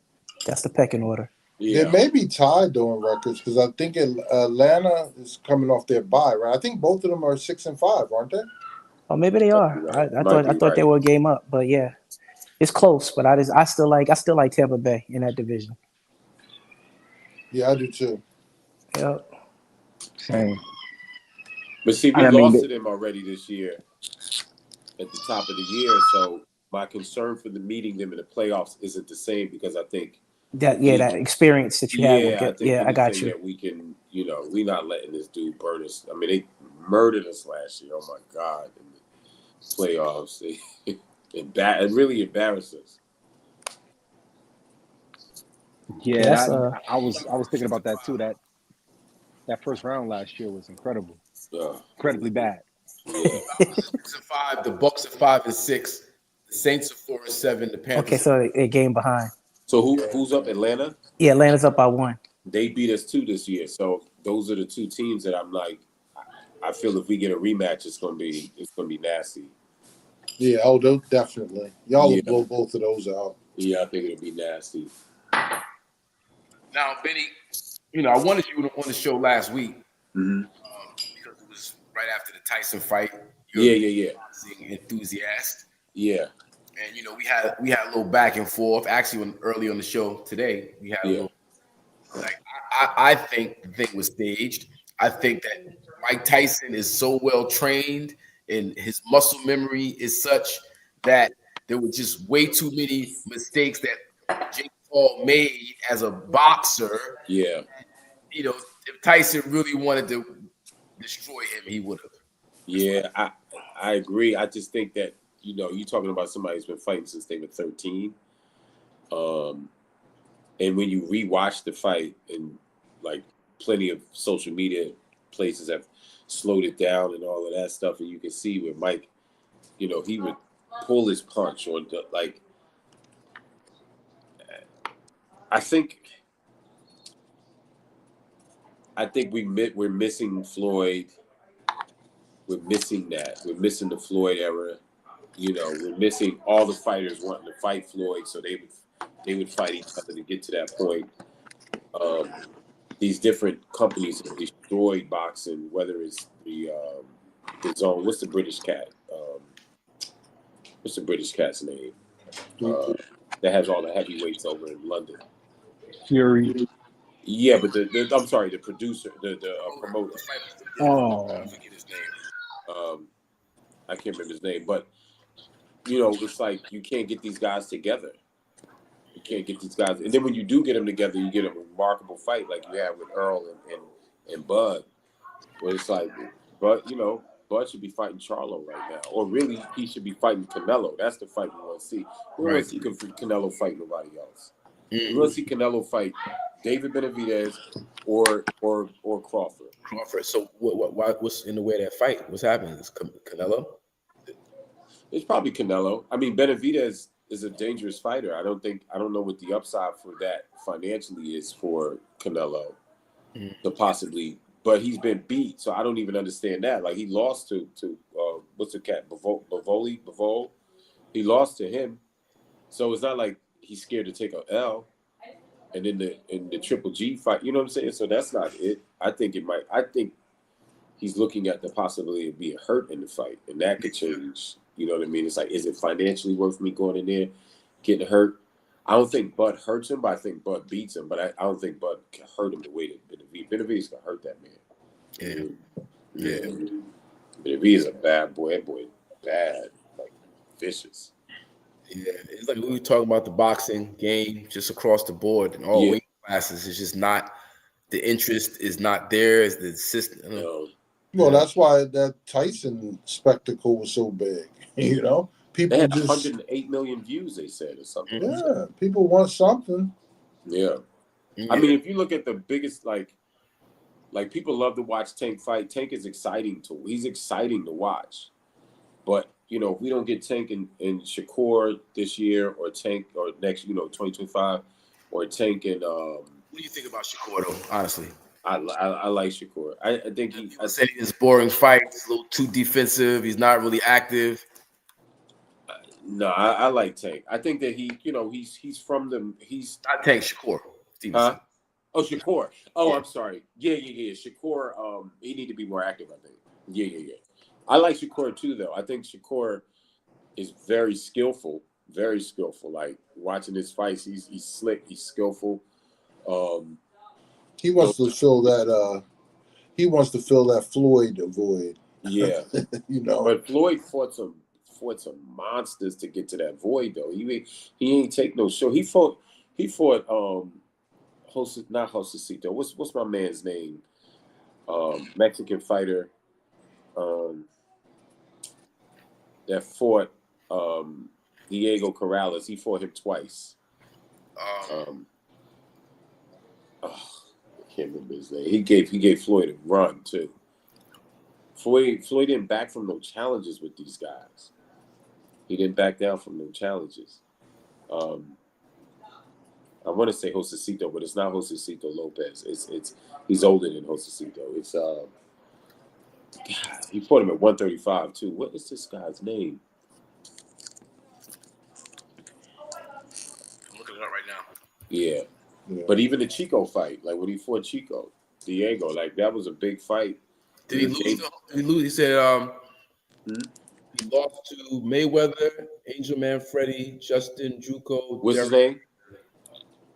[SPEAKER 6] That's the pecking order.
[SPEAKER 8] Yeah.
[SPEAKER 4] They may be tied though in records because I think Atlanta is coming off their bye, right? I think both of them are 6-5, aren't they?
[SPEAKER 6] Oh, maybe they are.
[SPEAKER 8] Right.
[SPEAKER 6] I
[SPEAKER 8] Might
[SPEAKER 6] thought
[SPEAKER 8] be
[SPEAKER 6] they
[SPEAKER 8] right.
[SPEAKER 6] were a game up, but yeah, it's close. But I still like Tampa Bay in that division.
[SPEAKER 4] Yeah, I do too.
[SPEAKER 6] Yep.
[SPEAKER 3] Same.
[SPEAKER 8] But see, we
[SPEAKER 3] I mean,
[SPEAKER 8] lost to them already this year at the top of the year. So my concern for meeting them in the playoffs isn't the same because I think
[SPEAKER 6] That experience that you have will
[SPEAKER 8] I
[SPEAKER 6] get.
[SPEAKER 8] think
[SPEAKER 6] Yeah, I got
[SPEAKER 8] anything
[SPEAKER 6] you.
[SPEAKER 8] that we can, we're not letting this dude burn us. I mean, they murdered us last year. Oh my God, in the playoffs, it really embarrassed us.
[SPEAKER 3] yeah,
[SPEAKER 6] That's
[SPEAKER 3] I was thinking about that too. That first round last year was incredible. Incredibly bad.
[SPEAKER 8] Yeah.
[SPEAKER 1] 6-5. The Bucks are 5-6. The Saints are 4-7. The Panthers.
[SPEAKER 6] okay. So a game behind.
[SPEAKER 8] So who's up? Atlanta?
[SPEAKER 6] Yeah, Atlanta's up by 1.
[SPEAKER 8] They beat us 2 this year. So those are the 2 teams that I'm like, I feel if we get a rematch, it's gonna be nasty.
[SPEAKER 4] Yeah, definitely. Y'all will blow both of those out.
[SPEAKER 8] Yeah, I think it'll be nasty.
[SPEAKER 1] Now, Benny, I wanted you on the show last week
[SPEAKER 8] Mm-hmm.
[SPEAKER 1] because it was right after the Tyson fight.
[SPEAKER 8] Yeah.
[SPEAKER 1] Boxing enthusiast.
[SPEAKER 8] Yeah.
[SPEAKER 1] And we had a little back and forth. Actually, early on the show today, we had a little. Like I think the thing was staged. I think that Mike Tyson is so well trained and his muscle memory is such that there were just way too many mistakes that Jake Paul made as a boxer.
[SPEAKER 8] Yeah.
[SPEAKER 1] If Tyson really wanted to destroy him, he would have.
[SPEAKER 8] Yeah, I agree. I just think that, you're talking about somebody who's been fighting since they were 13. And when you rewatch the fight, and like plenty of social media places have slowed it down and all of that stuff, and you can see where Mike, he would pull his punch or I think we're missing Floyd. We're missing that. We're missing the Floyd era. We're missing all the fighters wanting to fight Floyd, so they would fight each other to get to that point. These different companies have destroyed boxing, whether it's the Zone. What's the British cat? What's the British cat's name? That has all the heavyweights over in London.
[SPEAKER 3] Fury.
[SPEAKER 8] Yeah, but I'm sorry, the producer, the promoter.
[SPEAKER 3] Oh.
[SPEAKER 1] I forget his name.
[SPEAKER 8] I can't remember his name, but it's like you can't get these guys together. You can't get these guys, and then when you do get them together, you get a remarkable fight like you have with Earl and Bud. Where it's like, Bud should be fighting Charlo right now, or really he should be fighting Canelo. That's the fight we want to see. We want to see Canelo fight nobody else.
[SPEAKER 1] Mm-hmm.
[SPEAKER 8] We want to see Canelo fight David Benavidez or Crawford.
[SPEAKER 1] So what's in the way of that fight? What's happening? Is Canelo?
[SPEAKER 8] It's probably Canelo. I mean, Benavidez is a dangerous fighter. I don't know what the upside for that financially is for Canelo to possibly, but he's been beat, so I don't even understand that. Like he lost to what's the cat Bivol? He lost to him, so it's not like he's scared to take a L. And in the Triple G fight, you know what I'm saying? So that's not it. I think he's looking at the possibility of being hurt in the fight, and that could change. You know what I mean? It's like, is it financially worth me going in there, getting hurt? I don't think Bud hurts him, but I think Bud beats him. But I don't think Bud can hurt him the way that Benavidez can hurt that man. Yeah. Benavidez is a bad boy. That boy bad, like vicious.
[SPEAKER 1] Yeah, it's like we were talking about the boxing game just across the board and all weight classes. It's just not, the interest is not there as the system.
[SPEAKER 4] Well, that's why that Tyson spectacle was so big. People
[SPEAKER 8] they had 108 million views. They said or something.
[SPEAKER 4] Yeah, people want something.
[SPEAKER 8] Yeah. I mean, if you look at the biggest, like Like people love to watch Tank fight. Tank is exciting he's exciting to watch. But you know, if we don't get Tank and Shakur this year, or Tank or next, 2025, or Tank and
[SPEAKER 1] What do you think about Shakur, though? Honestly,
[SPEAKER 8] I like Shakur. I think
[SPEAKER 1] I said he's boring fights, a little too defensive. He's not really active.
[SPEAKER 8] No, I like Tank. I think that he's from he's
[SPEAKER 1] not Tank, Shakur Stevenson.
[SPEAKER 8] Huh? Oh, Shakur. Oh, yeah. I'm sorry. Yeah. Shakur, he need to be more active, I think. Yeah. I like Shakur too, though. I think Shakur is very skillful. Very skillful. Like watching his fights, he's slick. He's skillful.
[SPEAKER 4] He wants to fill that. He wants to fill that Floyd void.
[SPEAKER 8] Yeah,
[SPEAKER 4] you know.
[SPEAKER 8] But Floyd fought some monsters to get to that void, though. He ain't take no show. He fought. Not Josecito. What's my man's name? Mexican fighter. That fought Diego Corrales. He fought him twice. I can't remember his name. He gave Floyd a run too. Floyd didn't back from no challenges with these guys. He didn't back down from no challenges. I want to say Josecito, but it's not Josecito Lopez. He's older than Josecito. It's he fought him at 135 too. What is this guy's name?
[SPEAKER 1] I'm looking it up right now.
[SPEAKER 8] Yeah. But even the Chico fight, like when he fought Diego, like that was a big fight.
[SPEAKER 1] Did he lose? Did he lose? He said he lost to Mayweather, Angel Manfredi, Justin Juco.
[SPEAKER 8] What's his name?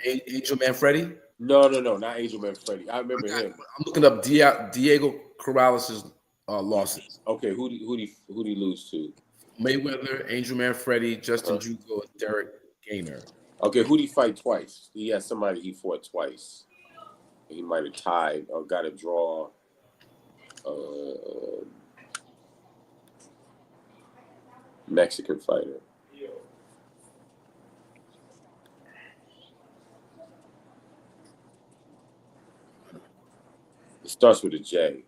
[SPEAKER 1] Angel Manfredi?
[SPEAKER 8] No, not Angel Manfredi. I remember him.
[SPEAKER 1] I'm looking up Diego Corrales' losses.
[SPEAKER 8] Okay, who did he lose to?
[SPEAKER 1] Mayweather, Angel Manfredi, Justin Juco, and Derek Gainer.
[SPEAKER 8] Okay, who did he fight twice? He had somebody he fought twice. He might have tied or got a draw. Mexican fighter. It starts with a J.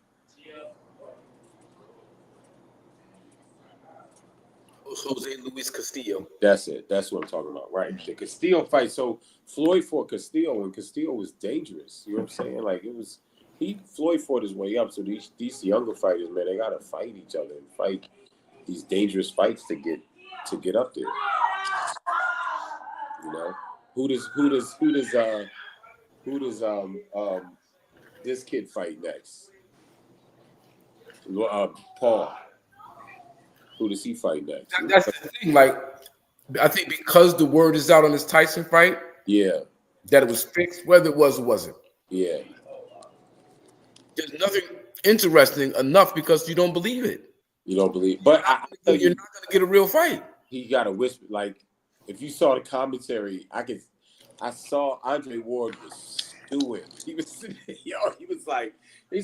[SPEAKER 1] Jose Luis Castillo.
[SPEAKER 8] That's it. That's what I'm talking about. Right. The Castillo fight. So Floyd fought Castillo, and Castillo was dangerous. You know what I'm saying? Like Floyd fought his way up. So these younger fighters, man, they gotta fight each other and fight these dangerous fights to get up there. You know? Who does this kid fight next? Paul. Who does he fight next?
[SPEAKER 1] That's the thing. Like, I think because the word is out on this Tyson fight, that it was fixed, whether it was or wasn't.
[SPEAKER 8] Yeah.
[SPEAKER 1] There's nothing interesting enough because you don't believe it.
[SPEAKER 8] You don't believe, but
[SPEAKER 1] you're not going to get a real fight.
[SPEAKER 8] He got a whisper. Like, if you saw the commentary, I saw Andre Ward was stewing. He was sitting there, he's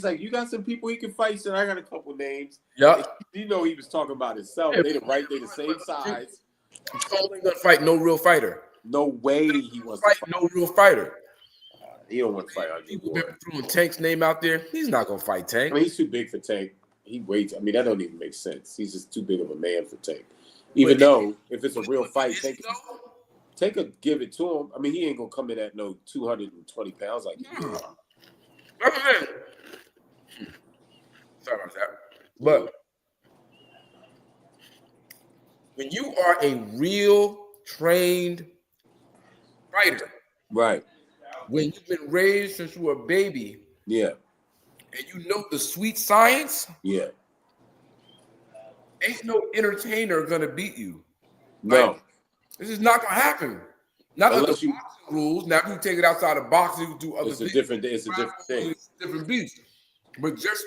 [SPEAKER 8] like, you got some people he can fight. He said, I got a couple names.
[SPEAKER 1] Yeah.
[SPEAKER 8] You know, he was talking about himself. They the same size.
[SPEAKER 1] Coleman gonna fight no real fighter.
[SPEAKER 8] No way he wants
[SPEAKER 1] to fight no real fighter.
[SPEAKER 8] He don't want to fight Andre
[SPEAKER 1] People
[SPEAKER 8] Ward.
[SPEAKER 1] been throwing Tank's name out there. He's not gonna fight Tank.
[SPEAKER 8] I mean, he's too big for Tank. He waits. I mean, that don't even make sense. He's just too big of a man for Tank. Even though if it's a real fight, Tank could give it to him. I mean, he ain't gonna come in at no 220 pounds like he did.
[SPEAKER 1] Sorry about that. But when you are a real trained fighter,
[SPEAKER 8] right?
[SPEAKER 1] When you've been raised since you were a baby,
[SPEAKER 8] and
[SPEAKER 1] you know the sweet science,
[SPEAKER 8] ain't
[SPEAKER 1] no entertainer gonna beat you.
[SPEAKER 8] No,
[SPEAKER 1] like, this is not gonna happen. Not unless the boxing rules. Now, if you take it outside of boxing, you can do other things. It's a different thing. It's a different beast. But just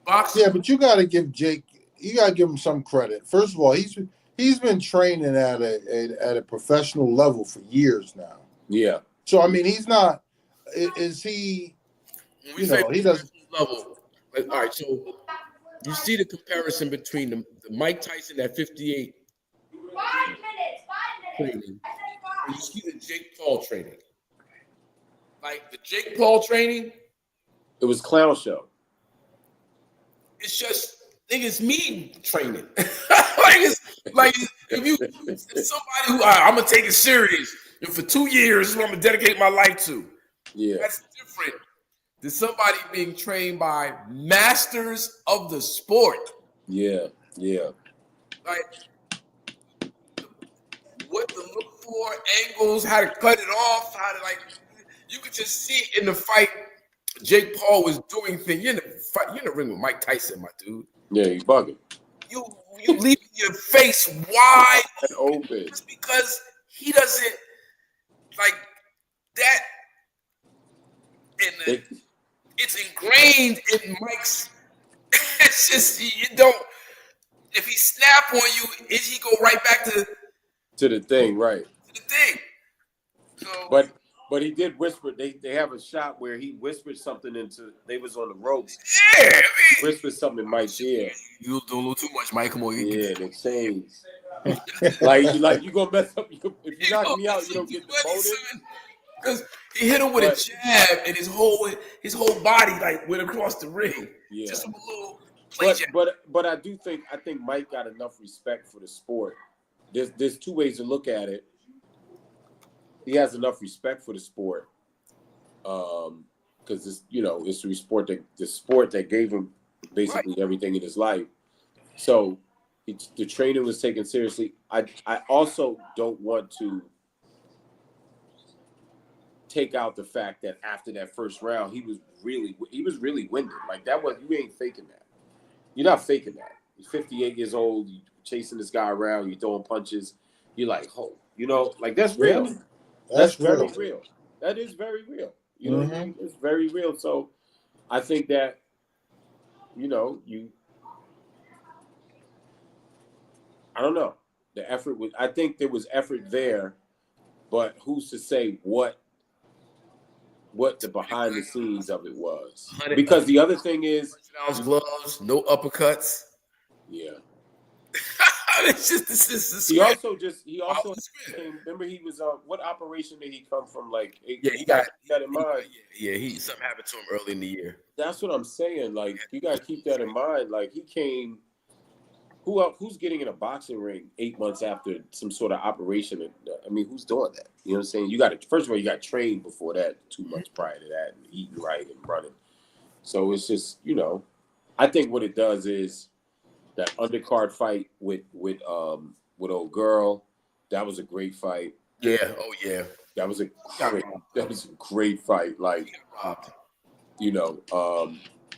[SPEAKER 1] boxing.
[SPEAKER 4] Yeah, but you got to give Jake. You got to give him some credit. First of all, he's been training at a professional level for years now.
[SPEAKER 8] Yeah.
[SPEAKER 4] So I mean, he's not. Is he?
[SPEAKER 1] He doesn't level. All right. So you see the comparison between the Mike Tyson at 58.
[SPEAKER 2] 5 minutes.
[SPEAKER 1] Training. And you see the Jake Paul training. Like the Jake Paul training,
[SPEAKER 8] It was clown show.
[SPEAKER 2] It's just, I think it's me training. like if somebody who I'm gonna take it serious, and for 2 years, this is what I'm gonna dedicate my life to.
[SPEAKER 8] Yeah.
[SPEAKER 2] That's different than somebody being trained by masters of the sport.
[SPEAKER 8] Yeah.
[SPEAKER 2] Like what to look for, angles, how to cut it off, how to you could just see in the fight. Jake Paul was doing things. You're in the ring with Mike Tyson, my dude.
[SPEAKER 8] Yeah, you bugging.
[SPEAKER 2] You leaving your face wide
[SPEAKER 8] open
[SPEAKER 2] just because he doesn't like that. And it's ingrained in Mike's. It's just you don't. If he snap on you, is he go right back to
[SPEAKER 8] the thing, right?
[SPEAKER 2] To the thing. So,
[SPEAKER 8] but he did whisper. They have a shot where he whispered something into. They was on the ropes.
[SPEAKER 2] Yeah, I mean,
[SPEAKER 8] whispered something in Mike's ear.
[SPEAKER 2] You do a little too much, Mike. Come on,
[SPEAKER 8] yeah, they changed. like you gonna mess up. If you knock me out, you don't get the bonus.
[SPEAKER 2] Because he hit him with a jab, and his whole body went across the ring.
[SPEAKER 8] Yeah,
[SPEAKER 2] just a little play jab.
[SPEAKER 8] But I think Mike got enough respect for the sport. There's two ways to look at it. He has enough respect for the sport, because it's the sport that gave him basically everything in his life. So the training was taken seriously. I also don't want to take out the fact that after that first round, he was really winded. Like you ain't faking that. You're not faking that. You're 58 years old. You chasing this guy around. You throwing punches. You're like, oh, that's real.
[SPEAKER 4] Really?
[SPEAKER 8] That's very real. That is very real. You know what I mean? It's very real. So I think that, I don't know. The effort I think there was effort there, but who's to say what the behind the scenes of it was? Because the other thing is,
[SPEAKER 2] gloves, no uppercuts.
[SPEAKER 8] Yeah.
[SPEAKER 2] It's just this.
[SPEAKER 8] He also came. Remember, he was what operation did he come from?
[SPEAKER 2] He got
[SPEAKER 8] that in mind.
[SPEAKER 2] Yeah, something happened to him early in the year.
[SPEAKER 8] That's what I'm saying. You got to keep that in mind. He came. Who's getting in a boxing ring 8 months after some sort of operation? I mean, who's doing that? You know what I'm saying? You got to first of all, you got trained before that 2 months prior to that, and eating right and running. So it's just I think what it does is that undercard fight with old girl, that was a great fight.
[SPEAKER 2] Yeah. Oh yeah.
[SPEAKER 8] That was a great fight.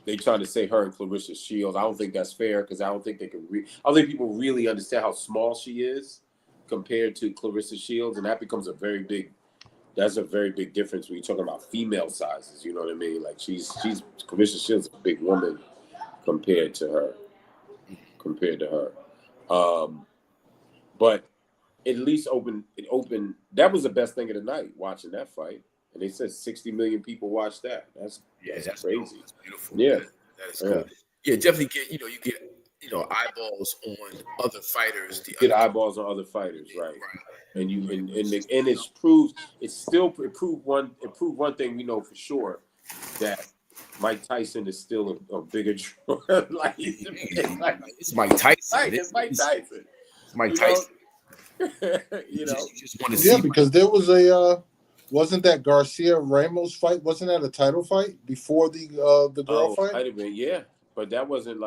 [SPEAKER 8] They trying to say her and Clarissa Shields. I don't think that's fair because I don't think they can. I don't think people really understand how small she is compared to Clarissa Shields, and that becomes a very big. That's a very big difference when you're talking about female sizes. You know what I mean? She's Clarissa Shields is a big woman compared to her. But at least it opened. That was the best thing of the night, watching that fight. And they said 60 million people watched that. That's crazy.
[SPEAKER 2] That's beautiful.
[SPEAKER 8] Yeah,
[SPEAKER 2] that is good. Yeah, definitely get you get eyeballs on other fighters.
[SPEAKER 8] Get eyeballs on other fighters, right? And it proved one thing we know for sure, that Mike Tyson is still a bigger draw.
[SPEAKER 2] It's Mike Tyson.
[SPEAKER 8] It's Mike Tyson.
[SPEAKER 2] It's Mike Tyson.
[SPEAKER 8] You
[SPEAKER 2] just want to see.
[SPEAKER 4] Because there was wasn't that Garcia Ramos fight? Wasn't that a title fight before the girl fight?
[SPEAKER 8] Might have been, yeah, but that wasn't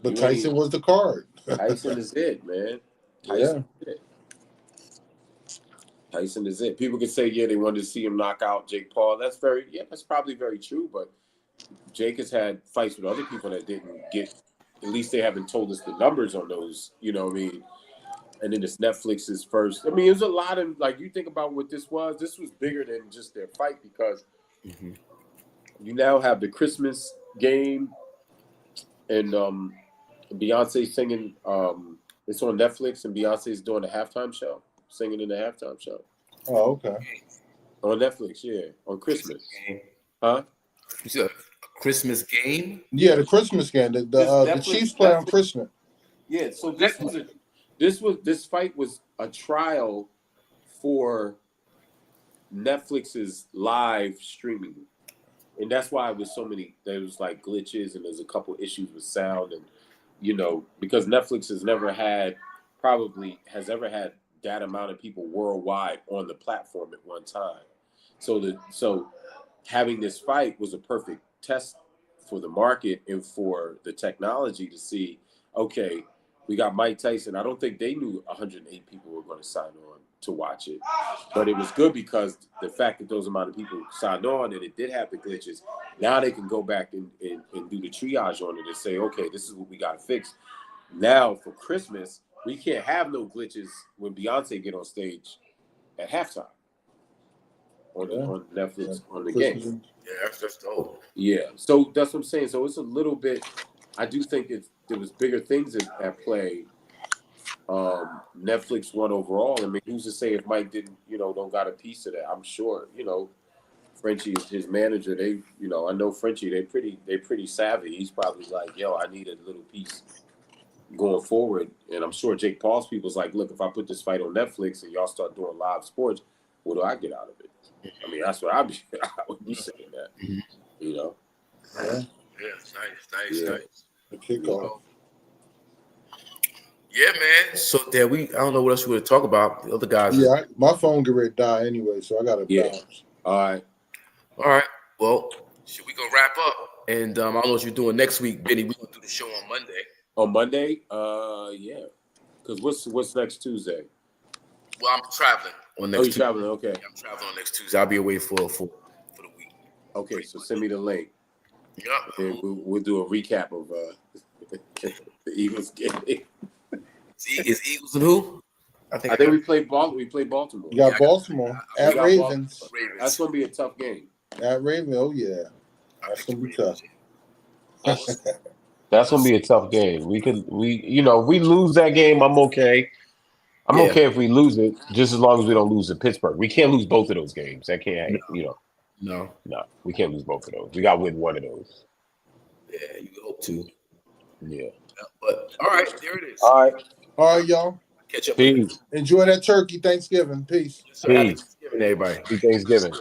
[SPEAKER 4] But Tyson was the card.
[SPEAKER 8] Tyson is it, man. Tyson is it. People can say, they wanted to see him knock out Jake Paul. That's probably very true. But Jake has had fights with other people that didn't get. At least they haven't told us the numbers on those. You know what I mean? And then this Netflix's first. I mean, it was a lot of you think about what this was. This was bigger than just their fight because you now have the Christmas game and Beyonce singing. It's on Netflix and Beyonce's doing a halftime show, singing in the halftime show.
[SPEAKER 4] Oh, okay.
[SPEAKER 8] On Netflix, yeah, on Christmas. Huh?
[SPEAKER 2] You said a Christmas game?
[SPEAKER 4] Yeah, the Christmas game. The Chiefs play on Christmas.
[SPEAKER 8] Yeah, so this fight was a trial for Netflix's live streaming and that's why it was so many. There was like glitches, and there's a couple issues with sound, and because Netflix has ever had that amount of people worldwide on the platform at one time. So having this fight was a perfect test for the market and for the technology to see, okay, we got Mike Tyson. I don't think they knew 108 people were going to sign on to watch it, but it was good because the fact that those amount of people signed on and it did have the glitches, now they can go back and do the triage on it and say, okay, this is what we got to fix. Now for Christmas, we can't have no glitches when Beyonce get on stage at halftime on Netflix on the game.
[SPEAKER 1] Yeah, that's dope.
[SPEAKER 8] Yeah, so that's what I'm saying. So it's a little bit. I do think there was bigger things at play. Netflix won overall. I mean, who's to say if Mike didn't, don't got a piece of that? I'm sure, Frenchie is his manager. They, I know Frenchie. They pretty savvy. He's probably like, yo, I need a little piece going forward. And I'm sure Jake Paul's people's like, look, if I put this fight on Netflix and y'all start doing live sports, what do I get out of it? I mean, that's what I would be saying that.
[SPEAKER 4] Yeah.
[SPEAKER 1] Yeah, nice.
[SPEAKER 4] The kickoff.
[SPEAKER 1] Yeah, man. So I don't know what else you want to talk about. The other guys.
[SPEAKER 4] Yeah, my phone get ready to die anyway, so I got to bounce.
[SPEAKER 8] All
[SPEAKER 1] right. Well, should we go wrap up? And I don't know what you're doing next week, Benny. We're gonna do the show on Monday.
[SPEAKER 8] On Monday? Yeah. Because what's next Tuesday?
[SPEAKER 1] Well, I'm traveling on next Tuesday.
[SPEAKER 8] Traveling? Okay.
[SPEAKER 1] Yeah, I'm traveling on next Tuesday. I'll be away for the week.
[SPEAKER 8] Okay, so send me the link.
[SPEAKER 1] Yep.
[SPEAKER 8] And we'll do a recap of the Eagles game.
[SPEAKER 1] Is Eagles and who?
[SPEAKER 8] I think we played Baltimore.
[SPEAKER 4] You got Baltimore at Ravens.
[SPEAKER 8] That's going to be a tough game.
[SPEAKER 4] At Ravens, oh yeah. That's going to be tough.
[SPEAKER 2] That's going to be a tough game. We lose that game, I'm okay. I'm okay if we lose it, just as long as we don't lose to Pittsburgh. We can't lose both of those games. That can't,
[SPEAKER 1] No,
[SPEAKER 2] we can't lose both of those. We got to win one of those.
[SPEAKER 1] Yeah, you hope to.
[SPEAKER 2] Yeah.
[SPEAKER 1] But all right, there it is.
[SPEAKER 2] All right,
[SPEAKER 4] y'all.
[SPEAKER 1] Catch up.
[SPEAKER 2] Peace.
[SPEAKER 4] Enjoy that turkey Thanksgiving. Peace.
[SPEAKER 2] Peace.
[SPEAKER 1] Everybody.
[SPEAKER 2] Happy Thanksgiving.